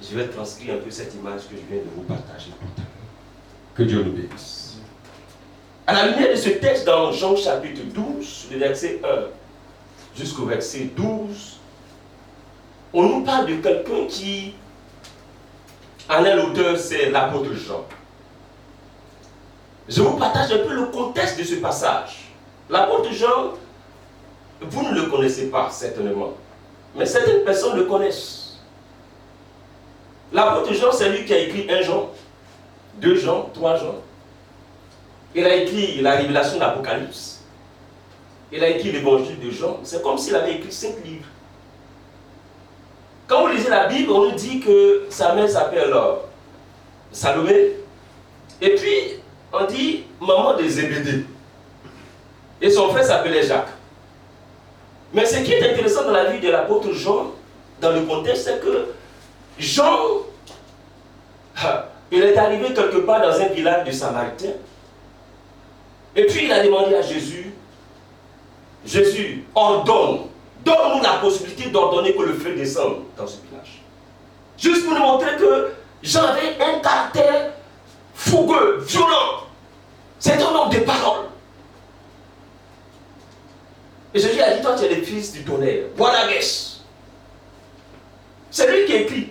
je vais transcrire un peu cette image que je viens de vous partager tout à l'heure. Que Dieu nous bénisse. À la lumière de ce texte dans Jean chapitre 12, le verset 1 jusqu'au verset 12, on nous parle de quelqu'un qui en est l'auteur, c'est l'apôtre Jean. Je vous partage un peu le contexte de ce passage. L'apôtre Jean, vous ne le connaissez pas certainement, mais certaines personnes le connaissent. L'apôtre Jean, c'est lui qui a écrit 1 Jean, 2 Jean, 3 Jean. Il a écrit la révélation d'Apocalypse. Il a écrit l'évangile de Jean. C'est comme s'il avait écrit 5 livres. Quand vous lisez la Bible, on nous dit que sa mère s'appelle Salomé. Et puis, on dit maman de Zébédée. Et son frère s'appelait Jacques. Mais ce qui est intéressant dans la vie de l'apôtre Jean, dans le contexte, c'est que Jean, il est arrivé quelque part dans un village de Samaritains. Et puis il a demandé à Jésus, Jésus, ordonne. Donne-nous la possibilité d'ordonner que le feu descende dans ce village. Juste pour nous montrer que Jean avait un caractère fougueux, violent. C'est un homme de parole. Et Jésus a dit, toi tu es le fils du tonnerre. Voilà, C'est lui qui écrit.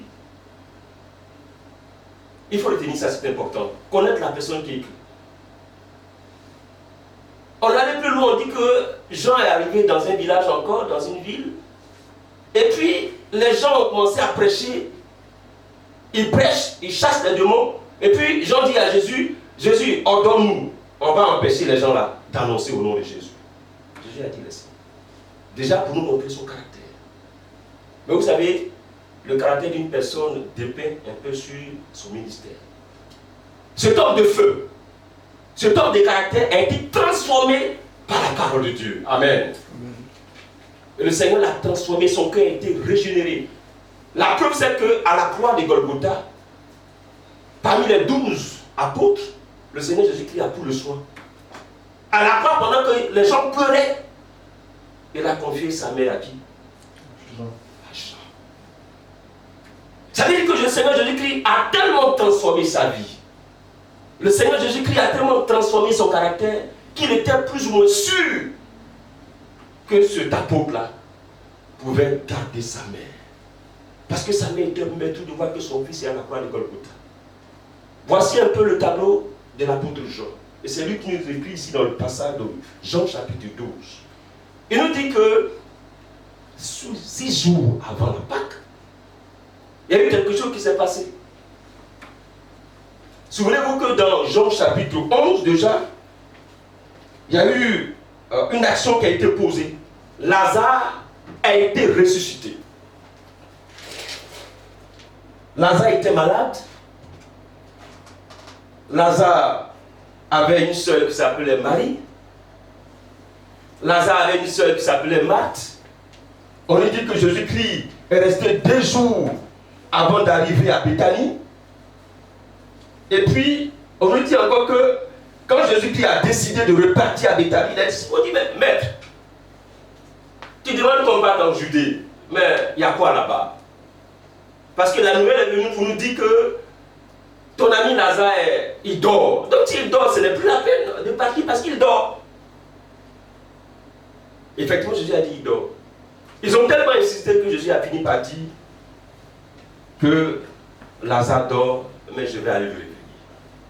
Il faut retenir ça, c'est important. Connaître la personne qui écrit. On allait plus loin, on dit que Jean est arrivé dans un village encore, dans une ville. Et puis, les gens ont commencé à prêcher. Ils prêchent, ils chassent les démons. Et puis, Jean dit à Jésus, Jésus, ordonne-nous. On va empêcher les gens là d'annoncer au nom de Jésus. Jésus a dit laissez. Déjà pour nous montrer son caractère. Mais vous savez, le caractère d'une personne dépeint un peu sur son ministère. Cet homme de feu, cet homme de caractère a été transformé par la parole de Dieu. Amen. Et le Seigneur l'a transformé, son cœur a été régénéré. La preuve c'est qu'à la croix de Golgotha, parmi les 12 apôtres, le Seigneur Jésus-Christ a pris le soin. À la croix, pendant que les gens pleuraient, il a confié sa mère à qui? Jean. Ça veut dire que le Seigneur Jésus-Christ a tellement transformé sa vie. Le Seigneur Jésus-Christ a tellement transformé son caractère qu'il était plus ou moins sûr que cet apôtre-là pouvait garder sa mère. Parce que sa mère était maître de voir que son fils est à la croix de Golgotha. Voici un peu le tableau de l'apôtre Jean. Et c'est lui qui nous écrit ici dans le passage de Jean chapitre 12. Il nous dit que 6 jours avant la Pâque, il y a eu quelque chose qui s'est passé. Souvenez-vous que dans Jean chapitre 11 déjà, il y a eu une action qui a été posée. Lazare a été ressuscité. Lazare était malade. Lazare avait une sœur qui s'appelait Marie. Lazare avait une sœur qui s'appelait Marthe. On lui dit que Jésus-Christ est resté 2 jours avant d'arriver à Béthanie. Et puis, on lui dit encore que quand Jésus-Christ a décidé de repartir à Béthanie, il a dit, on dit, mais maître, tu demandes qu'on parte en Judée, mais il y a quoi là-bas? Parce que la nouvelle est venue pour nous dire que ton ami Lazare, il dort. Donc s'il dort, ce n'est plus la peine de partir parce qu'il dort. Effectivement, Jésus a dit, il dort. Ils ont tellement insisté que Jésus a fini par dire que Lazare dort, mais je vais aller le réveiller.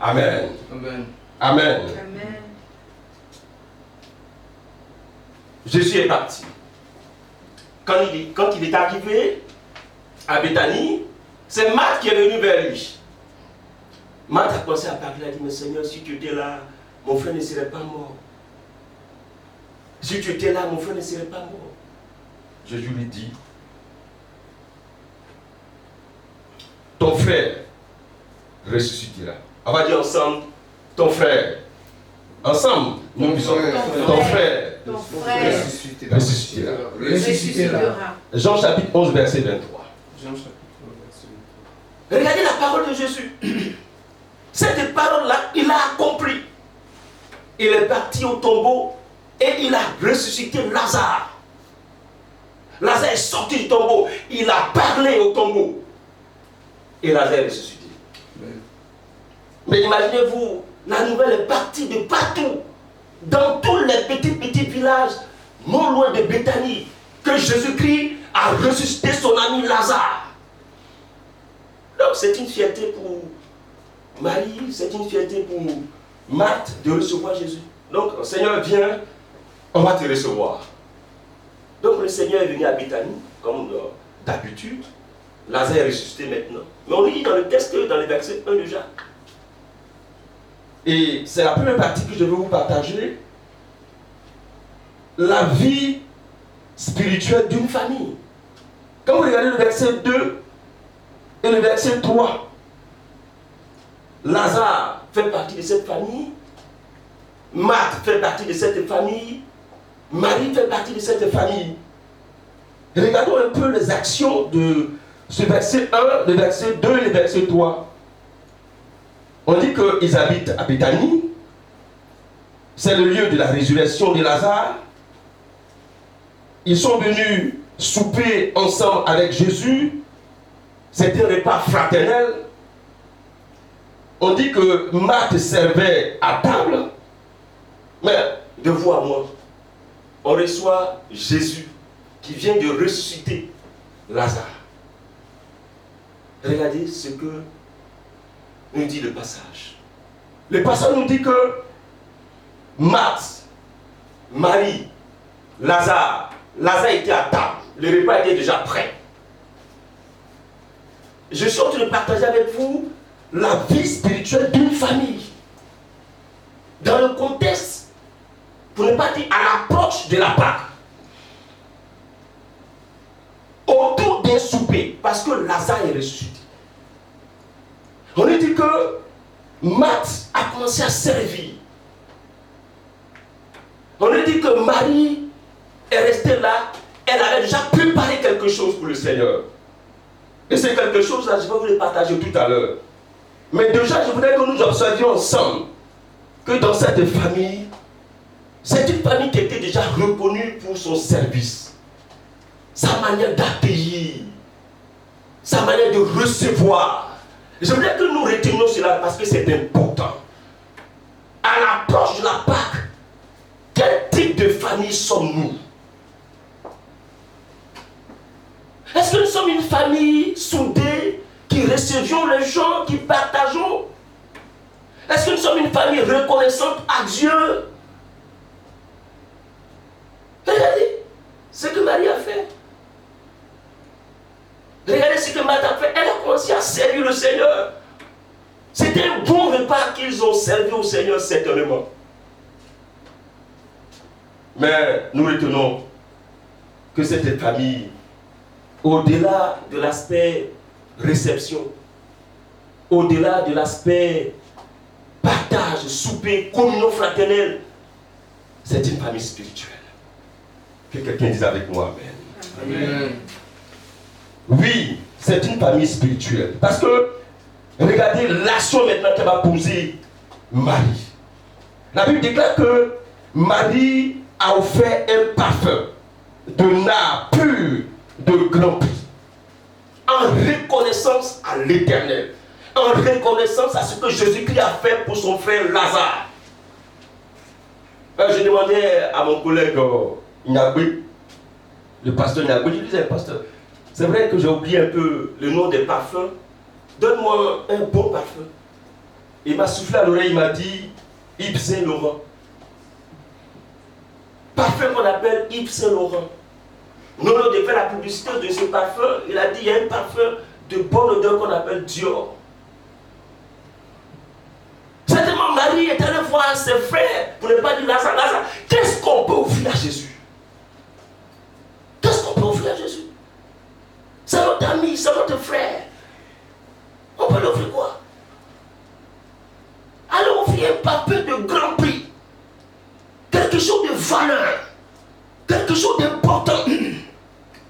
Amen. Amen. Amen. Amen. Jésus est parti. Quand il est arrivé à Béthanie, c'est Marthe qui est venu vers lui. Marthe a commencé à parler, elle a dit, mais Seigneur, si tu étais là, mon frère ne serait pas mort. Si tu étais là, mon frère ne serait pas mort. Jésus lui dit, ton frère ressuscitera. On va dire ensemble, ton frère. Ensemble, nous disons, ton frère ressuscitera. Jean chapitre 11, verset 23. Jean chapitre 11, verset 23. Regardez la parole de Jésus. Cette parole-là, il a accompli. Il est parti au tombeau et il a ressuscité Lazare. Lazare est sorti du tombeau. Il a parlé au tombeau. Et Lazare est ressuscité. Mais imaginez-vous, la nouvelle est partie de partout. Dans tous les petits villages, non loin de Béthanie, que Jésus-Christ a ressuscité son ami Lazare. Donc c'est une fierté pour Marie, c'est une fierté pour Marthe de recevoir Jésus. Donc, le Seigneur vient, on va te recevoir. Donc, le Seigneur est venu à Béthanie, comme d'habitude. Lazare est ressuscité maintenant. Mais on lit dans le texte, dans le verset 1 déjà. Et c'est la première partie que je veux vous partager. La vie spirituelle d'une famille. Quand vous regardez le verset 2 et le verset 3, Lazare fait partie de cette famille, Marthe fait partie de cette famille, Marie fait partie de cette famille. Regardons un peu les actions de ce verset 1, le verset 2 et le verset 3. On dit qu'ils habitent à Béthanie, c'est le lieu de la résurrection de Lazare. Ils sont venus souper ensemble avec Jésus, c'était un repas fraternel. On dit que Marthe servait à table, mais de vous à moi, on reçoit Jésus qui vient de ressusciter Lazare. Regardez ce que nous dit le passage. Le passage nous dit que Marthe, Marie, Lazare était à table. Le repas était déjà prêt. Je suis en train de partager avec vous la vie spirituelle d'une famille. Dans le contexte, pour ne pas dire à l'approche de la Pâque. Autour d'un souper, parce que Lazare est ressuscité. On nous dit que Marthe a commencé à servir. On nous dit que Marie est restée là. Elle avait déjà préparé quelque chose pour le Seigneur. Et c'est quelque chose là, je vais vous le partager tout à l'heure. Mais déjà, je voudrais que nous observions ensemble que dans cette famille, c'est une famille qui était déjà reconnue pour son service. Sa manière d'accueillir, sa manière de recevoir. Je voudrais que nous retenions cela parce que c'est important. À l'approche de la Pâque, quel type de famille sommes-nous? Est-ce que nous sommes une famille soudée, qui recevions les gens, qui partageons? Est-ce que nous sommes une famille reconnaissante à Dieu? Regardez ce que Marie a fait. Regardez ce que Marthe a fait. Elle a commencé à servir le Seigneur. C'était un bon repas qu'ils ont servi au Seigneur, certainement. Mais nous retenons que cette famille, au-delà de l'aspect réception, au-delà de l'aspect partage, souper, communion fraternelle, c'est une famille spirituelle. Que quelqu'un dise avec moi Amen. Amen. Oui, c'est une famille spirituelle. Parce que, regardez l'action maintenant qu'elle va poser Marie. La Bible déclare que Marie a offert un parfum de nard pur de grand prix. En reconnaissance à l'Éternel. En reconnaissance à ce que Jésus-Christ a fait pour son frère Lazare. Je demandais à mon collègue Nyagui, le pasteur Nyagui, je lui disais, pasteur, c'est vrai que j'ai oublié un peu le nom des parfums. Donne-moi un bon parfum. Il m'a soufflé à l'oreille, il m'a dit Yves Saint Laurent. Parfum qu'on appelle Yves Saint Laurent. Nous avons fait la publicité de ce parfum. Il a dit il y a un parfum de bonne odeur qu'on appelle Dior. Certainement, Marie est allée voir ses frères pour ne pas dire Lazare, Lazare. Qu'est-ce qu'on peut offrir à Jésus? Qu'est-ce qu'on peut offrir à Jésus? C'est notre ami, c'est notre frère. On peut l'offrir quoi? Allons offrir un parfum de grand prix. Quelque chose de valeur. Quelque chose d'important.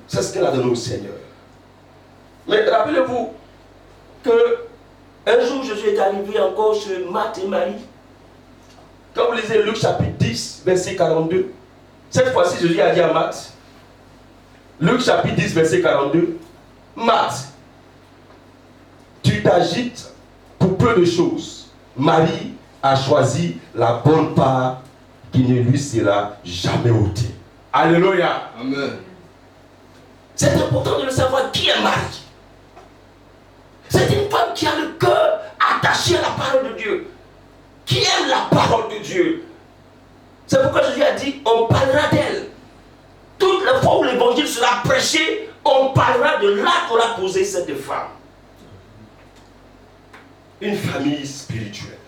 C'est ce qu'elle a donné au Seigneur. Mais rappelez-vous que un jour Jésus est arrivé encore chez Marthe et Marie. Quand vous lisez Luc chapitre 10, verset 42, cette fois-ci Jésus a dit à Marthe, Luc chapitre 10, verset 42, Marthe, tu t'agites pour peu de choses. Marie a choisi la bonne part qui ne lui sera jamais ôtée. Alléluia. Amen. C'est important de le savoir qui est Marie. C'est une femme qui a le cœur attaché à la parole de Dieu, qui aime la parole de Dieu. C'est pourquoi Jésus a dit, on parlera d'elle. Toutes les fois où l'évangile sera prêché, on parlera de l'acte qu'on a posé cette femme. Une famille spirituelle.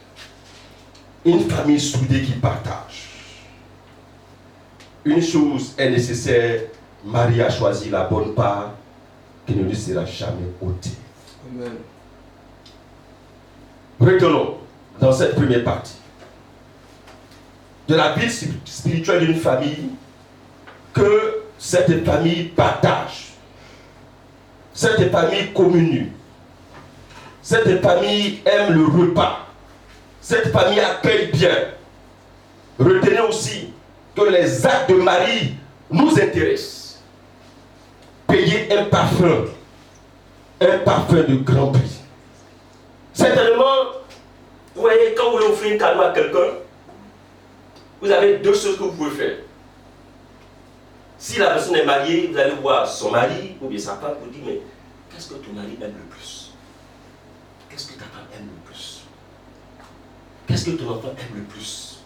Une famille soudée qui partage. Une chose est nécessaire, Marie a choisi la bonne part qui ne lui sera jamais ôtée. Amen. Retenons dans cette première partie de la vie spirituelle d'une famille que cette famille partage, cette famille communie, cette famille aime le repas, cette famille accueille bien. Retenez aussi que les actes de Marie nous intéressent. Payer un parfum de grand prix. Certainement, vous voyez, quand vous voulez offrir un cadeau à quelqu'un, vous avez deux choses que vous pouvez faire. Si la personne est mariée, vous allez voir son mari ou bien sa femme, vous dites, mais qu'est-ce que ton mari aime le plus? qu'est-ce que ta femme aime le plus? Qu'est-ce que ton enfant aime le plus?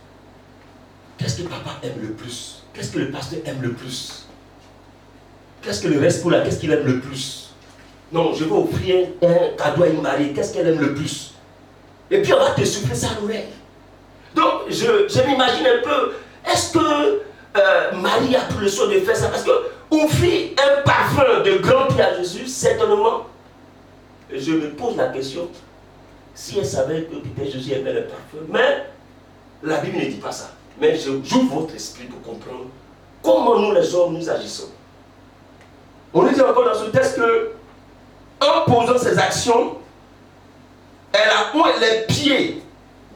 Qu'est-ce que papa aime le plus? Qu'est-ce que le pasteur aime le plus? Qu'est-ce que le reste pour là, qu'est-ce qu'il aime le plus? Non, je vais offrir un cadeau à une mariée, qu'est-ce qu'elle aime le plus? Et puis on va te souffler ça à l'oreille. Donc je m'imagine un peu, est-ce que Marie a pris le soin de faire ça? Parce que offrir un parfum de grand prix à Jésus, certainement, je me pose la question, si elle savait que peut-être Jésus aimait le parfum, mais la Bible ne dit pas ça. Mais j'ouvre votre esprit pour comprendre comment nous les hommes nous agissons. On nous dit encore dans ce texte que, en posant ses actions, elle a oint les pieds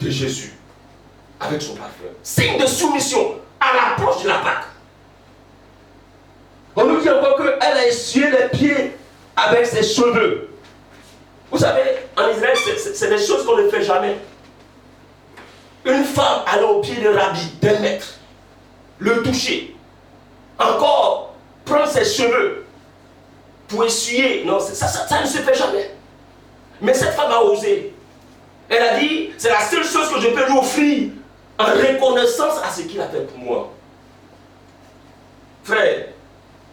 de Jésus avec son parfum. Signe de soumission à l'approche de la Pâque. On nous dit encore qu'elle a essuyé les pieds avec ses cheveux. Vous savez, en Israël, c'est des choses qu'on ne fait jamais. Une femme allait au pied de Rabbi, d'un maître, le toucher. Encore, prendre ses cheveux pour essuyer. Non, ça ne se fait jamais. Mais cette femme a osé. Elle a dit, c'est la seule chose que je peux lui offrir en reconnaissance à ce qu'il a fait pour moi. Frère,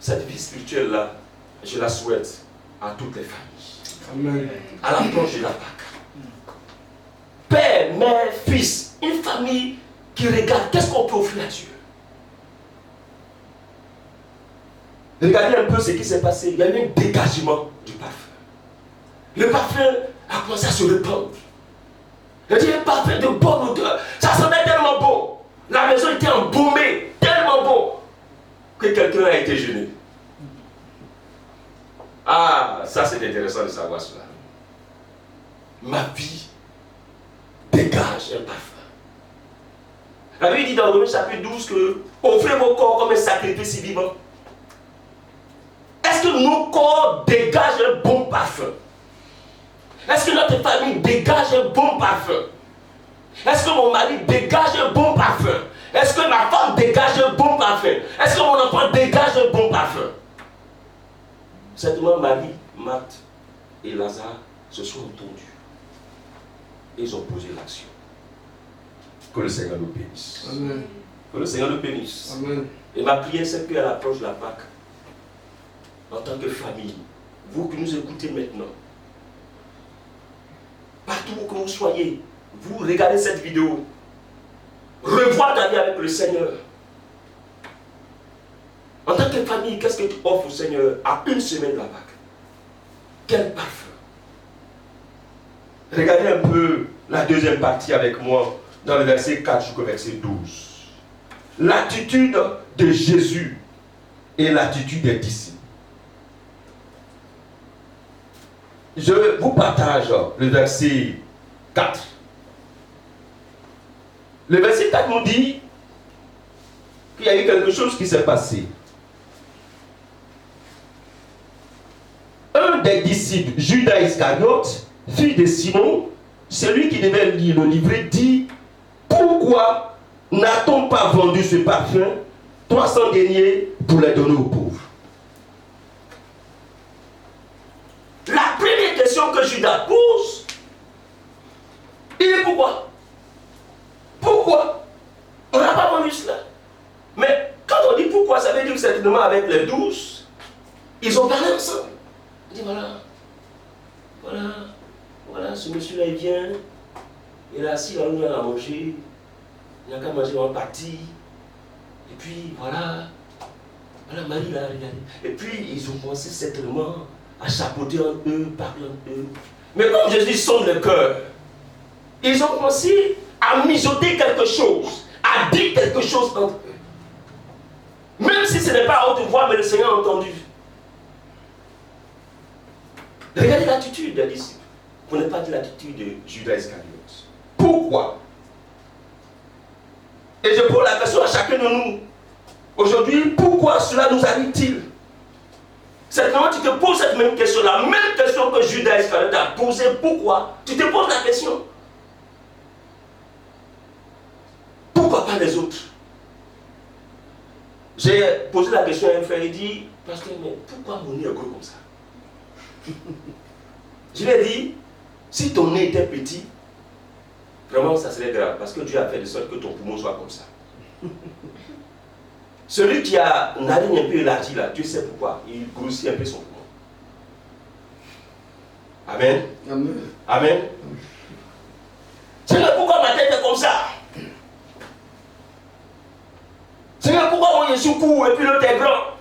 cette vie spirituelle-là, je la souhaite à toutes les familles. Amen. À l'approche de la Pâque. Père, mère, fils, une famille qui regarde, qu'est-ce qu'on peut offrir à Dieu? Regardez un peu ce qui s'est passé. Il y a eu un dégagement du parfum. Le parfum a commencé à se répandre. Il y a eu un parfum de bonne odeur. Ça sentait tellement bon. La maison était embaumée, tellement bon, que quelqu'un a été gêné. Ah, ça c'est intéressant de savoir cela. Ma vie dégage un parfum. La Bible dit dans Romains chapitre 12 que offrez vos corps comme un sacrifice vivant. Est-ce que nos corps dégagent un bon parfum? Est-ce que notre famille dégage un bon parfum? Est-ce que mon mari dégage un bon parfum? Est-ce que ma femme dégage un bon parfum? Est-ce que mon enfant dégage un bon parfum? Certainement, Marie, Marthe et Lazare se sont entendus. Ils ont posé l'action. Que le Seigneur nous bénisse. Amen. Que le Seigneur nous bénisse. Amen. Et ma prière, c'est qu'à l'approche de la Pâque, en tant que famille, vous qui nous écoutez maintenant, partout où que vous soyez, vous regardez cette vidéo, revois ta vie avec le Seigneur. En tant que famille, qu'est-ce que tu offres au Seigneur à une semaine de la Pâque? Quel parfum! Regardez un peu la deuxième partie avec moi dans le verset 4 jusqu'au verset 12. L'attitude de Jésus et l'attitude des disciples. Je vous partage le verset 4. Le verset 4 nous dit qu'il y a eu quelque chose qui s'est passé. Un des disciples, Judas Iscariote, fils de Simon, celui qui devait le livrer, dit: pourquoi n'a-t-on pas vendu ce parfum 300 deniers pour les donner aux pauvres? La première question que Judas pose, il est pourquoi? Pourquoi? On n'a pas vendu cela. Mais quand on dit pourquoi, ça veut dire que certainement avec les 12, ils ont parlé ensemble. Il dit voilà, ce monsieur-là il vient, il est assis là où il a à manger, il n'a qu'à manger en partie, et puis voilà Marie là, regardez. Et puis ils ont commencé certainement à chapeauter entre eux, parler entre eux. Mais comme Jésus sonde le cœur, ils ont commencé à mijoter quelque chose, à dire quelque chose entre eux. Même si ce n'est pas à haute voix, mais le Seigneur a entendu. Regardez l'attitude des disciples. Pour ne pas dire l'attitude de Judas Iscariote. Pourquoi? Et je pose la question à chacun de nous. Aujourd'hui, pourquoi cela nous arrive-t-il? Certainement, tu te poses cette même question, la même question que Judas Iscariote a posée. Pourquoi? Tu te poses la question. Pourquoi pas les autres? J'ai posé la question à un frère, il dit: pasteur, mais pourquoi mon nez est gros comme ça? Je lui ai dit: Si ton nez était petit, vraiment ça serait grave parce que Dieu a fait de sorte que ton poumon soit comme ça. Celui qui a une narine un peu élargie là, Dieu sait pourquoi, il grossit un peu son poumon. Amen. Amen. Amen. Seigneur, pourquoi ma tête est comme ça? Seigneur, pourquoi moi je suis court et puis l'autre est grand?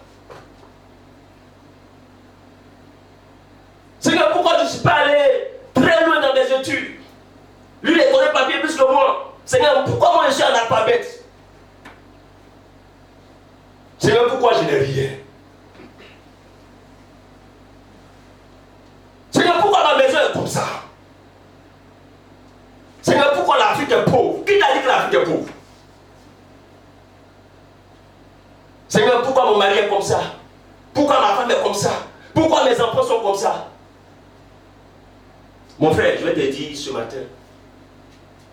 Seigneur, pourquoi je ne suis pas allé très loin dans mes études? Lui, il connaît papier plus que moi. Seigneur, pourquoi moi je suis analphabète? Seigneur, pourquoi je n'ai rien? Seigneur, pourquoi ma maison est comme ça? Seigneur, pourquoi l'Afrique est pauvre? Qui t'a dit que l'Afrique est pauvre? Seigneur, pourquoi mon mari est comme ça? Pourquoi ma femme est comme ça? Pourquoi mes enfants sont comme ça? Mon frère, je vais te dire ce matin,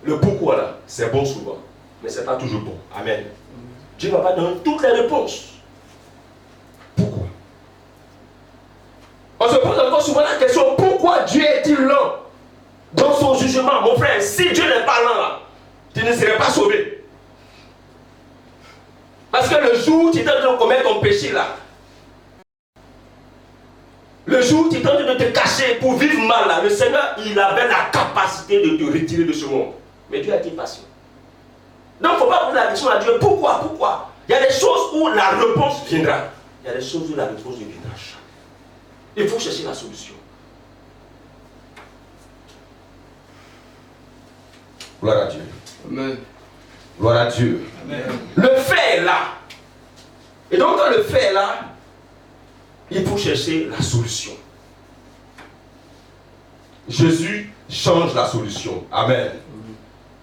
le pourquoi là, c'est bon souvent, mais ce n'est pas toujours bon. Amen. Dieu ne va pas donner toutes les réponses. Pourquoi? On se pose encore souvent la question, pourquoi Dieu est-il lent dans son jugement? Mon frère, si Dieu n'est pas lent là, tu ne serais pas sauvé. Parce que le jour où tu es en train de commettre ton péché là, le jour où tu es en train de te cacher pour vivre mal là, le Seigneur, il avait la capacité de te retirer de ce monde. Mais Dieu a été patient. Donc il ne faut pas poser la question à Dieu, pourquoi? Il y a des choses où la réponse viendra. Il y a des choses où la réponse ne viendra jamais. Il faut chercher la solution. Gloire à Dieu. Amen. Gloire à Dieu. Amen. Le fait est là. Et donc quand le fait est là, il faut chercher la solution. Jésus change la solution. Amen.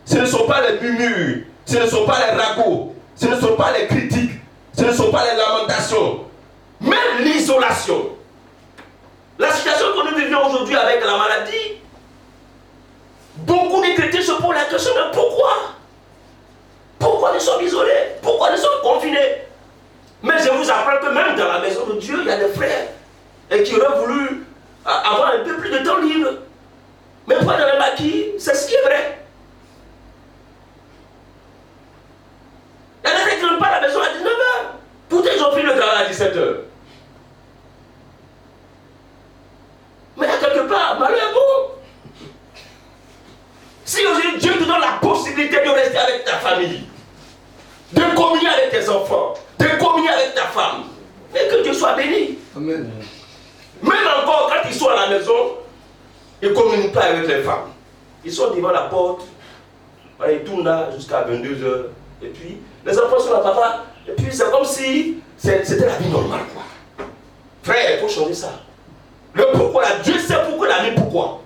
Ce ne sont pas les murmures, ce ne sont pas les ragots, ce ne sont pas les critiques, ce ne sont pas les lamentations, même l'isolation. La situation que nous vivons aujourd'hui avec la maladie, beaucoup de chrétiens se posent la question, mais pourquoi? Pourquoi nous sommes isolés? Pourquoi nous sommes confinés? Mais je vous apprends que même dans la maison de Dieu, il y a des frères qui auraient voulu avoir un peu plus de temps libre. Mais pas dans les maquis, c'est ce qui est vrai. Il y a des frères qui n'ont pas à la maison à 19h. Pourtant, ils ont fini le travail à 17h. Mais à quelque part, malheur bon. Si aujourd'hui Dieu te donne la possibilité de rester avec ta famille, de communier avec tes enfants, de communier avec ta femme, et que Dieu soit béni. Amen. Même encore quand ils sont à la maison, ils ne communiquent pas avec les femmes. Ils sont devant la porte, ils tournent là jusqu'à 22h, et puis les enfants sont là, papa, et puis c'est comme si c'était la vie normale, quoi. Frère, il faut changer ça. Le pourquoi, là, Dieu sait pourquoi la vie, pourquoi.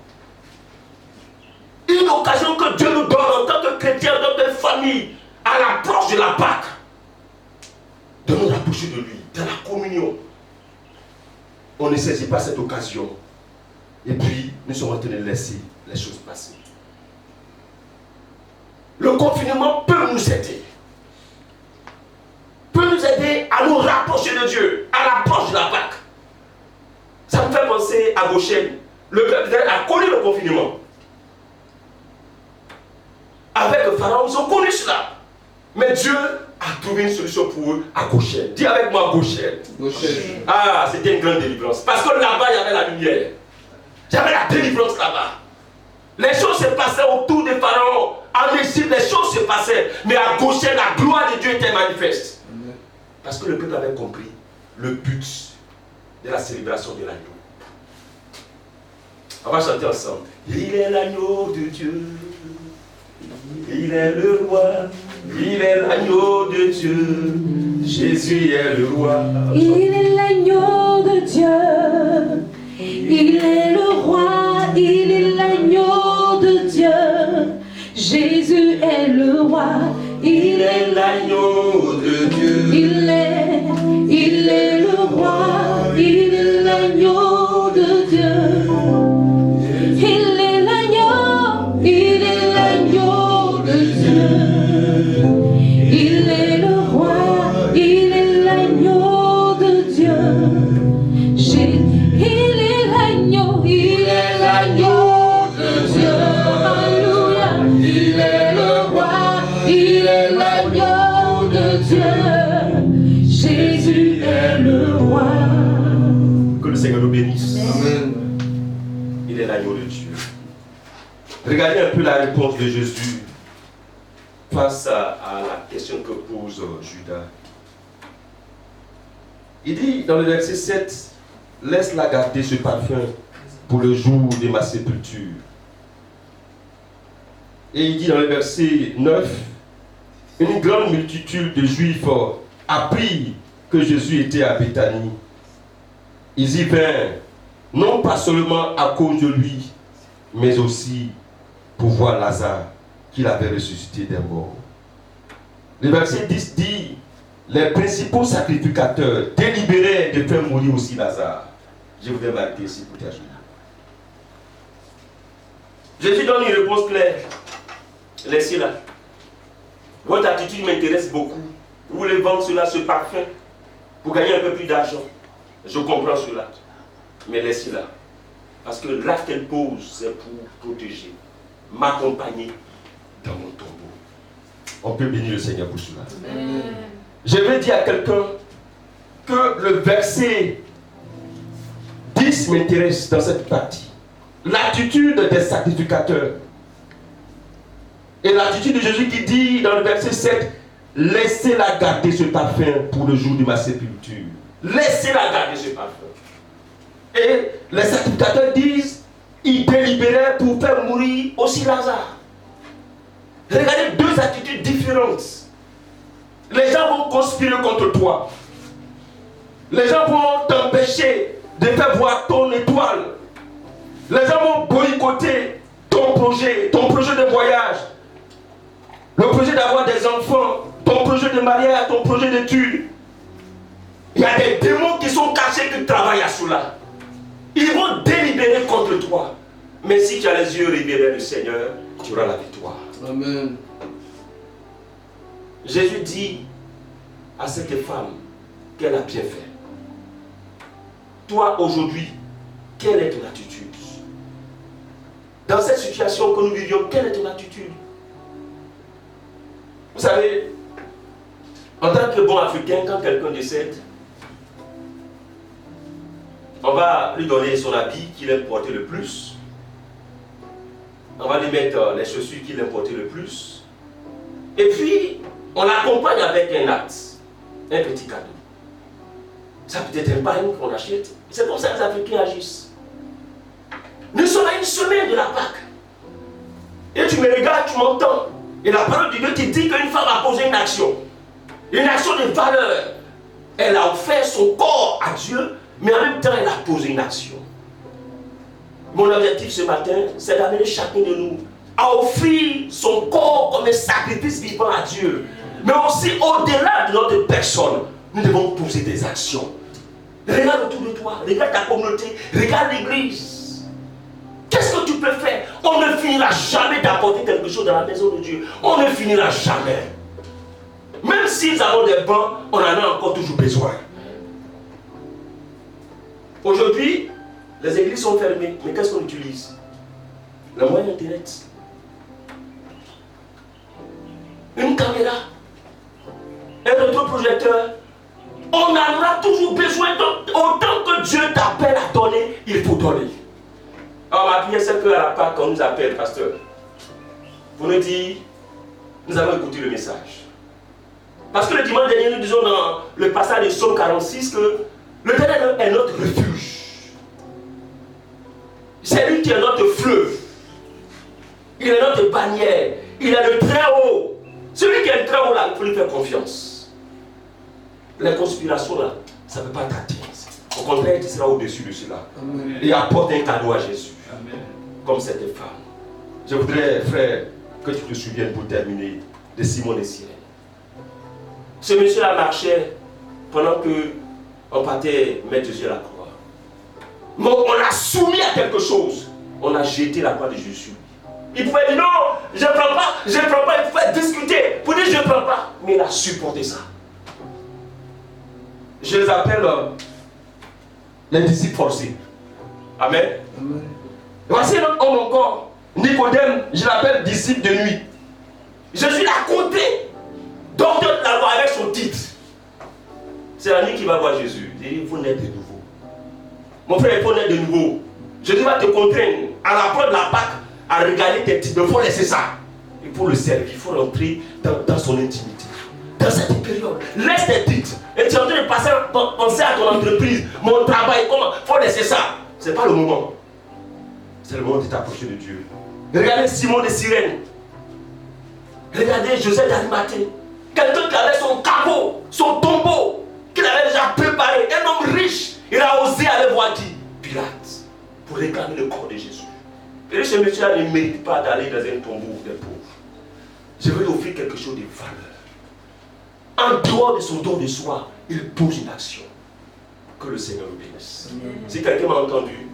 Une occasion que Dieu nous donne en tant que chrétiens, en tant que famille, à l'approche de la Pâque, de nous rapprocher de lui, dans la communion. On ne saisit pas cette occasion. Et puis, nous sommes en train de laisser les choses passer. Le confinement peut nous aider. Peut nous aider à nous rapprocher de Dieu, à l'approche de la Pâque. Ça me fait penser à Goshen. Le peuple a connu le confinement. Avec le Pharaon, ils ont connu cela. Mais Dieu a trouvé une solution pour eux à Goshen. Dis avec moi Goshen. Goshen. Ah, c'était une grande délivrance. Parce que là-bas, il y avait la lumière. Il y avait la délivrance là-bas. Les choses se passaient autour des pharaons. En Égypte, les choses se passaient. Mais à Goshen, la gloire de Dieu était manifeste. Amen. Parce que le peuple avait compris le but de la célébration de l'agneau. On va chanter ensemble. Il est l'agneau de Dieu. Il est le roi. Il est l'agneau de Dieu. Jésus est le roi. Il est l'agneau de Dieu. Il est le roi. Il est l'agneau de Dieu. Jésus est le roi. Il est l'agneau de Dieu. Il est le roi. Il est l'agneau de Dieu. Il est l'agneau. Il est l'agneau de Dieu. Il est le roi. Il est l'agneau de Dieu. Dieu, Jésus est le roi. Que le Seigneur nous bénisse. Amen. Il est l'agneau de Dieu. Regardez un peu la réponse de Jésus face à la question que pose Judas. Il dit dans le verset 7, laisse-la garder ce parfum pour le jour de ma sépulture. Et il dit dans le verset 9, une grande multitude de Juifs apprit que Jésus était à Béthanie. Ils y vinrent, non pas seulement à cause de lui, mais aussi pour voir Lazare qu'il avait ressuscité des morts. Le verset 10 dit, les principaux sacrificateurs délibéraient de faire mourir aussi Lazare. Je voudrais m'arrêter ici pour terminer. Jésus donne une réponse claire. Laissez-la. Votre attitude m'intéresse beaucoup. Vous voulez vendre cela, ce parfum, pour gagner un peu plus d'argent. Je comprends cela. Mais laissez-la. Parce que l'acte qu'elle pose, c'est pour protéger, m'accompagner dans mon tombeau. On peut bénir le Seigneur pour cela. Amen. Je vais dire à quelqu'un que le verset 10 m'intéresse dans cette partie. L'attitude des sacrificateurs. Et l'attitude de Jésus qui dit dans le verset 7, laissez-la garder ce parfum pour le jour de ma sépulture. Laissez-la garder ce parfum. Et les sacrificateurs disent, ils délibéraient pour faire mourir aussi Lazare. Regardez deux attitudes différentes. Les gens vont conspirer contre toi. Les gens vont t'empêcher de faire voir ton étoile. Les gens vont boycotter ton projet de voyage, le projet d'avoir des enfants, ton projet de mariage, ton projet d'études. Il y a des démons qui sont cachés qui travaillent à cela. Ils vont délibérer contre toi. Mais si tu as les yeux libérés du Seigneur, tu auras la victoire. Amen. Jésus dit à cette femme qu'elle a bien fait. Toi, aujourd'hui, quelle est ton attitude? Dans cette situation que nous vivions, quelle est ton attitude? Vous savez, en tant que bon Africain, quand quelqu'un décède, on va lui donner son habit qu'il aime porter le plus. On va lui mettre les chaussures qu'il aime porter le plus. Et puis, on l'accompagne avec un acte, un petit cadeau. Ça peut être un pain qu'on achète. C'est comme ça que les Africains agissent. Nous sommes à une semaine de la Pâque. Et tu me regardes, tu m'entends. Et la parole de Dieu te dit qu'une femme a posé une action de valeur. Elle a offert son corps à Dieu, mais en même temps, elle a posé une action. Mon objectif ce matin, c'est d'amener chacun de nous à offrir son corps comme un sacrifice vivant à Dieu. Mais aussi, au-delà de notre personne, nous devons poser des actions. Regarde autour de toi, regarde ta communauté, regarde l'église. Qu'est-ce que tu peux faire? On ne finira jamais d'apporter quelque chose dans la maison de Dieu. On ne finira jamais. Même si nous avons des bancs, on en a encore toujours besoin. Aujourd'hui, les églises sont fermées, mais qu'est-ce qu'on utilise? Le moyen Internet. Une caméra. Un rétroprojecteur. On en aura toujours besoin. Autant que Dieu t'appelle à donner, il faut donner. Alors ma prière, c'est qu'à la Pâque, on nous appelle, pasteur, pour nous dire, nous avons écouté le message. Parce que le dimanche dernier, nous disons dans le passage de Psaume 46 que le Têternel est notre refuge. C'est lui qui est notre fleuve. Il est notre bannière. Il est le très haut. Celui qui est le très haut là, il faut lui faire confiance. Les conspirations là, ça ne peut pas t'atteindre. Au contraire, tu seras au-dessus de cela. Amen. Et apporte un cadeau à Jésus. Amen. Comme cette femme. Je voudrais, frère, que tu te souviennes pour terminer de Simon et Cyrène. Ce monsieur-là marchait pendant qu'on partait mettre Jésus à la croix. Mais on l'a soumis à quelque chose. On a jeté la croix de Jésus. Il pouvait dire non, je ne prends pas, je ne prends pas. Il pouvait discuter pour dire je ne prends pas. Mais il a supporté ça. Je les appelle les disciples forcés. Amen. Amen. Voici un autre homme encore. Nicodème, je l'appelle disciple de nuit. Je suis à côté, docteur de la loi avec son qui va voir Jésus. Il dit, il faut naître de nouveau. Mon frère, il faut naître de nouveau. Jésus va te contraindre à l'approche de la Pâque à regarder tes titres. Il faut laisser ça. Il faut le servir. Il faut rentrer dans son intimité. Dans cette période, laisse tes titres. Et tu es en train de penser à ton entreprise, mon travail, comment. Il faut laisser ça. Ce n'est pas le moment. C'est le moment de t'approcher de Dieu. Regardez Simon de Cyrène. Regardez Joseph d'Arimathée. Quelqu'un qui avait son caveau, son tombeau, qu'il avait déjà préparé. Un homme riche. Il a osé aller voir qui? Pilate. Pour réclamer le corps de Jésus. Et ce monsieur-là ne mérite pas d'aller dans un tombeau des pauvres. Je vais lui offrir quelque chose de valeur. En dehors de son don de soi, il pose une action. Que le Seigneur le bénisse. Si quelqu'un m'a entendu,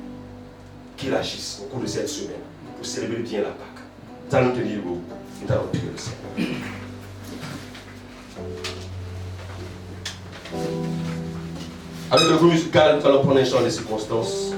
qu'il agisse au cours de cette semaine pour célébrer bien la Pâque. Nous allons tenir debout. Nous allons prier le Seigneur. Avec le groupe musical, nous allons prendre un chant des circonstances.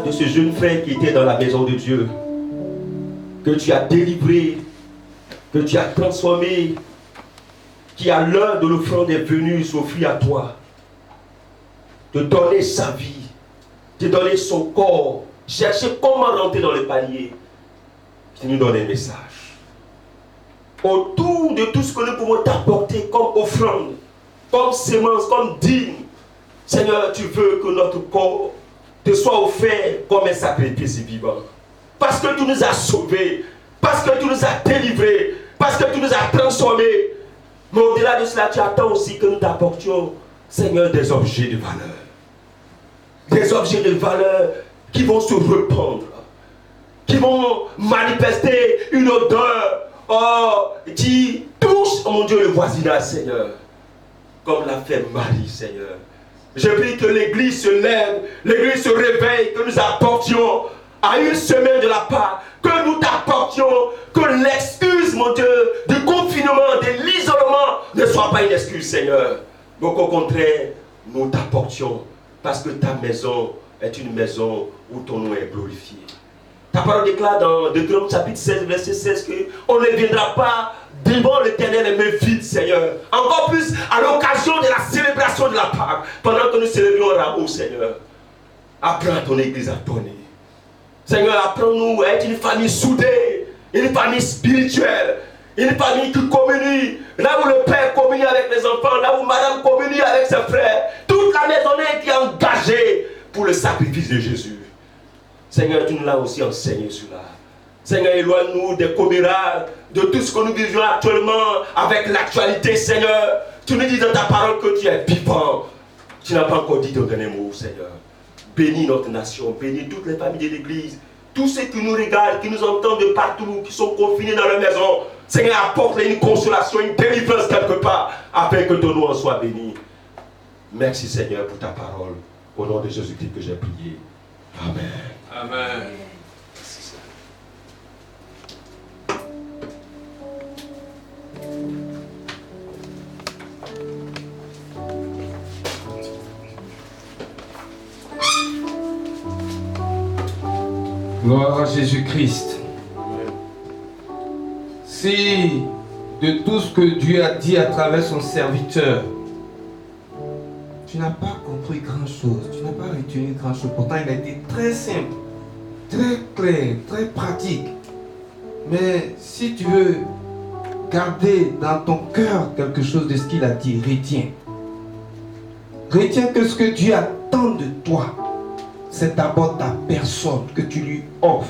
De ce jeune frère qui était dans la maison de Dieu, que tu as délivré, que tu as transformé, qui à l'heure de l'offrande est venu s'offrir à toi, te donner sa vie, te donner son corps, chercher comment rentrer dans le panier, qui nous donne un message. Autour de tout ce que nous pouvons t'apporter comme offrande, comme sémence, comme dîme, Seigneur, tu veux que notre corps te soit offert comme un sacrifice vivant. Parce que tu nous as sauvés, parce que tu nous as délivrés, parce que tu nous as transformés. Mais au-delà de cela, tu attends aussi que nous t'apportions, Seigneur, des objets de valeur. Des objets de valeur qui vont se répandre, qui vont manifester une odeur qui touche, oh mon Dieu, le voisinage, Seigneur. Comme l'a fait Marie, Seigneur. Je prie que l'Église se lève, l'Église se réveille, que nous apportions à une semaine de la part, que nous t'apportions, que l'excuse, mon Dieu, du confinement, de l'isolement ne soit pas une excuse, Seigneur. Mais qu'au contraire, nous t'apportions, parce que ta maison est une maison où ton nom est glorifié. Ta parole déclare dans Deutéronome chapitre 16, verset 16, qu'on ne viendra pas devant l'Éternel les mains vides, Seigneur. Encore plus à l'occasion de la célébration de la Pâque, pendant que nous célébrons Rameau, Seigneur. Apprends à ton Église à donner. Seigneur, apprends-nous à être une famille soudée, une famille spirituelle, une famille qui communie. Là où le Père communie avec les enfants, là où Madame communie avec ses frères, toute la maisonnée qui est engagée pour le sacrifice de Jésus. Seigneur, tu nous l'as aussi enseigné cela. Seigneur, éloigne-nous des commérages, de tout ce que nous vivons actuellement avec l'actualité, Seigneur. Tu nous dis dans ta parole que tu es vivant. Tu n'as pas encore dit ton dernier mot, Seigneur. Bénis notre nation, bénis toutes les familles de l'Église, tous ceux qui nous regardent, qui nous entendent de partout, qui sont confinés dans leur maison. Seigneur, apporte-les une consolation, une délivrance quelque part, afin que ton nom en soit béni. Merci, Seigneur, pour ta parole. Au nom de Jésus-Christ que j'ai prié. Amen. Amen. Gloire à Jésus-Christ. Si de tout ce que Dieu a dit à travers son serviteur, tu n'as pas compris grand-chose, tu n'as pas retenu grand-chose, pourtant il a été très simple, très clair, très pratique. Mais si tu veux garder dans ton cœur quelque chose de ce qu'il a dit, retiens. Retiens que ce que Dieu attend de toi, c'est d'abord ta personne que tu lui offres,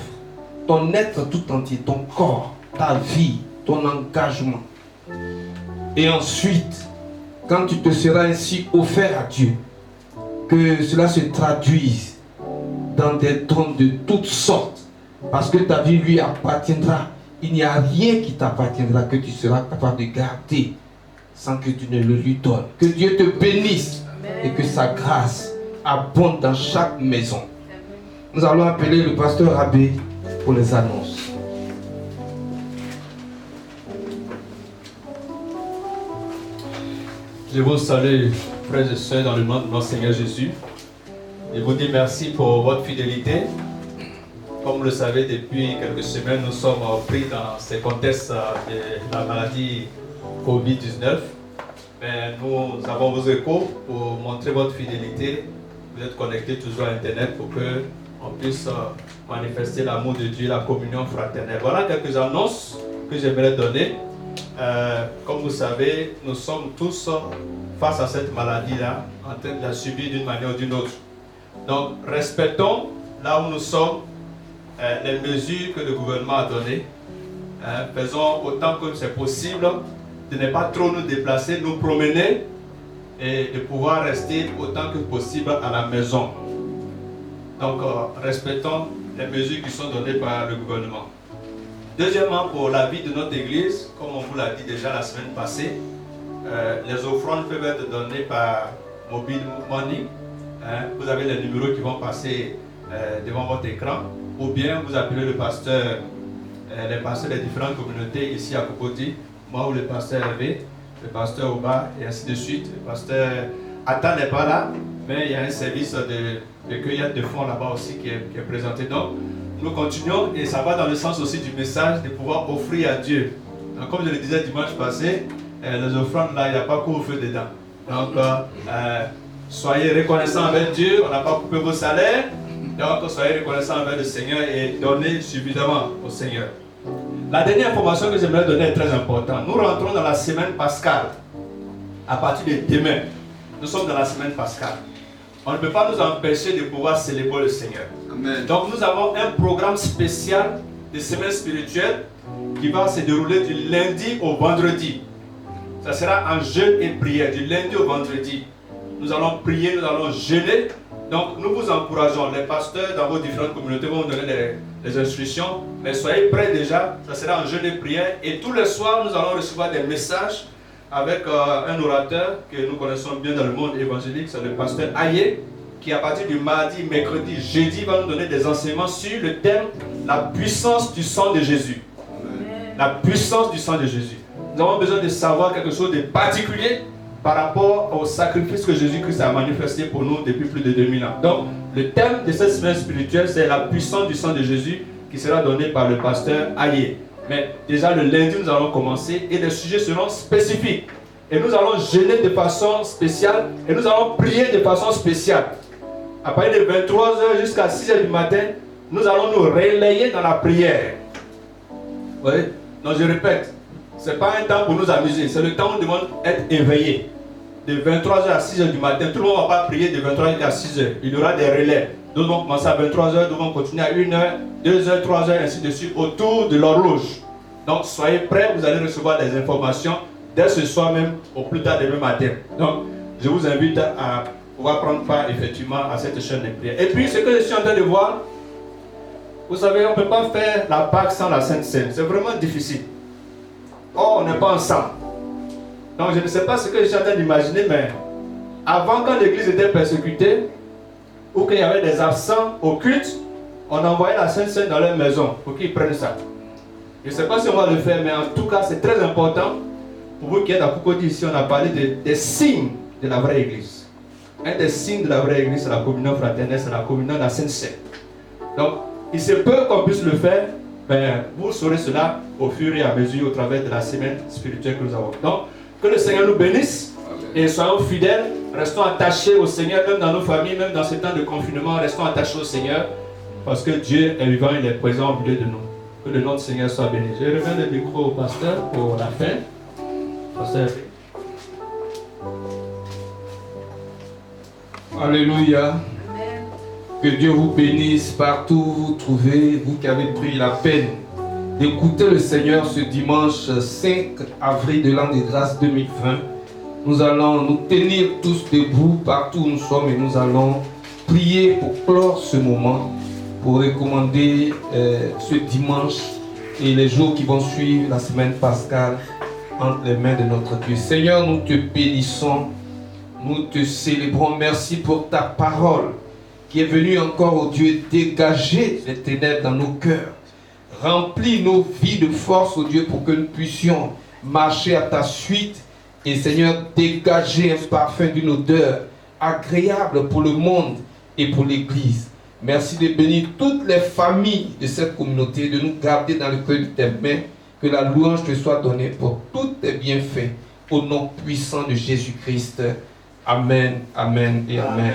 ton être tout entier, ton corps, ta vie, ton engagement. Et ensuite, quand tu te seras ainsi offert à Dieu, que cela se traduise dans des dons de toutes sortes, parce que ta vie lui appartiendra. Il n'y a rien qui t'appartiendra que tu seras capable de garder sans que tu ne le lui donnes. Que Dieu te bénisse. Amen. Et que sa grâce abonde dans chaque maison. Nous allons appeler le pasteur Abbé pour les annonces. Je vous salue, frères et sœurs, dans le nom de notre Seigneur Jésus. Je vous dis merci pour votre fidélité. Comme vous le savez, depuis quelques semaines, nous sommes pris dans ce contexte de la maladie Covid-19. Mais nous avons vos échos pour montrer votre fidélité. Vous êtes connectés toujours à Internet pour qu'on puisse manifester l'amour de Dieu, la communion fraternelle. Voilà quelques annonces que j'aimerais donner. Comme vous savez, nous sommes tous face à cette maladie-là, en train de la subir d'une manière ou d'une autre. Donc, respectons là où nous sommes les mesures que le gouvernement a données. Faisons autant que c'est possible de ne pas trop nous déplacer, nous promener et de pouvoir rester autant que possible à la maison. Donc, respectons les mesures qui sont données par le gouvernement. Deuxièmement, pour la vie de notre église, comme on vous l'a dit déjà la semaine passée, les offrandes peuvent être données par mobile money. Vous avez les numéros qui vont passer devant votre écran, ou bien vous appelez le pasteur, les pasteurs des différentes communautés ici à Cocody, moi ou le pasteur Hervé, le pasteur Oba, et ainsi de suite. Le pasteur Athan n'est pas là, mais il y a un service de cueillette de fonds là-bas aussi qui est présenté. Donc, nous continuons et ça va dans le sens aussi du message de pouvoir offrir à Dieu. Donc, comme je le disais dimanche passé, les offrandes là, il n'y a pas couvre-feu dedans. Donc, soyez reconnaissants envers Dieu, on n'a pas coupé vos salaires. Donc, soyez reconnaissants envers le Seigneur et donnez suffisamment au Seigneur. La dernière information que j'aimerais donner est très importante. Nous rentrons dans la semaine pascale. À partir de demain, nous sommes dans la semaine pascale. On ne peut pas nous empêcher de pouvoir célébrer le Seigneur. Amen. Donc nous avons un programme spécial de semaine spirituelle qui va se dérouler du lundi au vendredi. Ça sera en jeûne et prière, du lundi au vendredi. Nous allons prier, nous allons jeûner. Donc nous vous encourageons, les pasteurs dans vos différentes communautés vont vous donner les instructions. Mais soyez prêts déjà, ça sera en jeûne et prière. Et tous les soirs, nous allons recevoir des messages avec un orateur que nous connaissons bien dans le monde évangélique, c'est le pasteur Aye, qui à partir du mardi, mercredi, jeudi va nous donner des enseignements sur le thème « La puissance du sang de Jésus ». La puissance du sang de Jésus. Nous avons besoin de savoir quelque chose de particulier par rapport au sacrifice que Jésus-Christ a manifesté pour nous depuis plus de 2000 ans. Donc, le thème de cette semaine spirituelle, c'est la puissance du sang de Jésus qui sera donné par le pasteur Aye. Mais déjà le lundi, nous allons commencer et les sujets seront spécifiques. Et nous allons jeûner de façon spéciale et nous allons prier de façon spéciale. À partir de 23h jusqu'à 6h du matin, nous allons nous relayer dans la prière. Vous voyez? Donc je répète, ce n'est pas un temps pour nous amuser, c'est le temps où nous devons être éveillés. De 23h à 6h du matin, tout le monde ne va pas prier de 23h à 6h. Il y aura des relais. D'autres vont commencer à 23h, d'autres vont continuer à 1h, 2h, 3h, ainsi de suite, autour de l'horloge. Donc soyez prêts, vous allez recevoir des informations dès ce soir même, au plus tard demain matin. Donc je vous invite à pouvoir prendre part effectivement à cette chaîne de prière. Et puis ce que je suis en train de voir, vous savez, on ne peut pas faire la Pâque sans la Sainte Seine. C'est vraiment difficile. Or, on n'est pas ensemble. Donc je ne sais pas ce que je suis en train d'imaginer, mais avant, quand l'église était persécutée, ou qu'il y avait des absents au culte, on envoyait la Sainte Seine dans leur maison pour qu'ils prennent ça. Je ne sais pas si on va le faire, mais en tout cas, c'est très important. Pour vous qui êtes à Cocody ici, on a parlé des signes de la vraie église. Un des signes de la vraie église, c'est la communion fraternelle, c'est la communion de la Sainte Seine. Donc, il se peut qu'on puisse le faire, mais vous saurez cela au fur et à mesure, au travers de la semaine spirituelle que nous avons. Donc, que le Seigneur nous bénisse. Et soyons fidèles, restons attachés au Seigneur, même dans nos familles, même dans ces temps de confinement, restons attachés au Seigneur, parce que Dieu est vivant, il est présent au milieu de nous. Que le nom du Seigneur soit béni. Je remets le micro au pasteur pour la fin. Pasteur. Alléluia. Que Dieu vous bénisse partout où vous trouvez, vous qui avez pris la peine d'écouter le Seigneur ce dimanche 5 avril de l'an de grâce 2020. Nous allons nous tenir tous debout partout où nous sommes et nous allons prier pour clore ce moment, pour recommander ce dimanche et les jours qui vont suivre la semaine pascale entre les mains de notre Dieu. Seigneur, nous te bénissons, nous te célébrons. Merci pour ta parole qui est venue encore, oh Dieu, dégager les ténèbres dans nos cœurs. Remplis nos vies de force, oh Dieu, pour que nous puissions marcher à ta suite. Et Seigneur, dégager un parfum d'une odeur agréable pour le monde et pour l'Église. Merci de bénir toutes les familles de cette communauté, de nous garder dans le cœur de tes mains. Que la louange te soit donnée pour tous tes bienfaits. Au nom puissant de Jésus-Christ. Amen, amen et amen.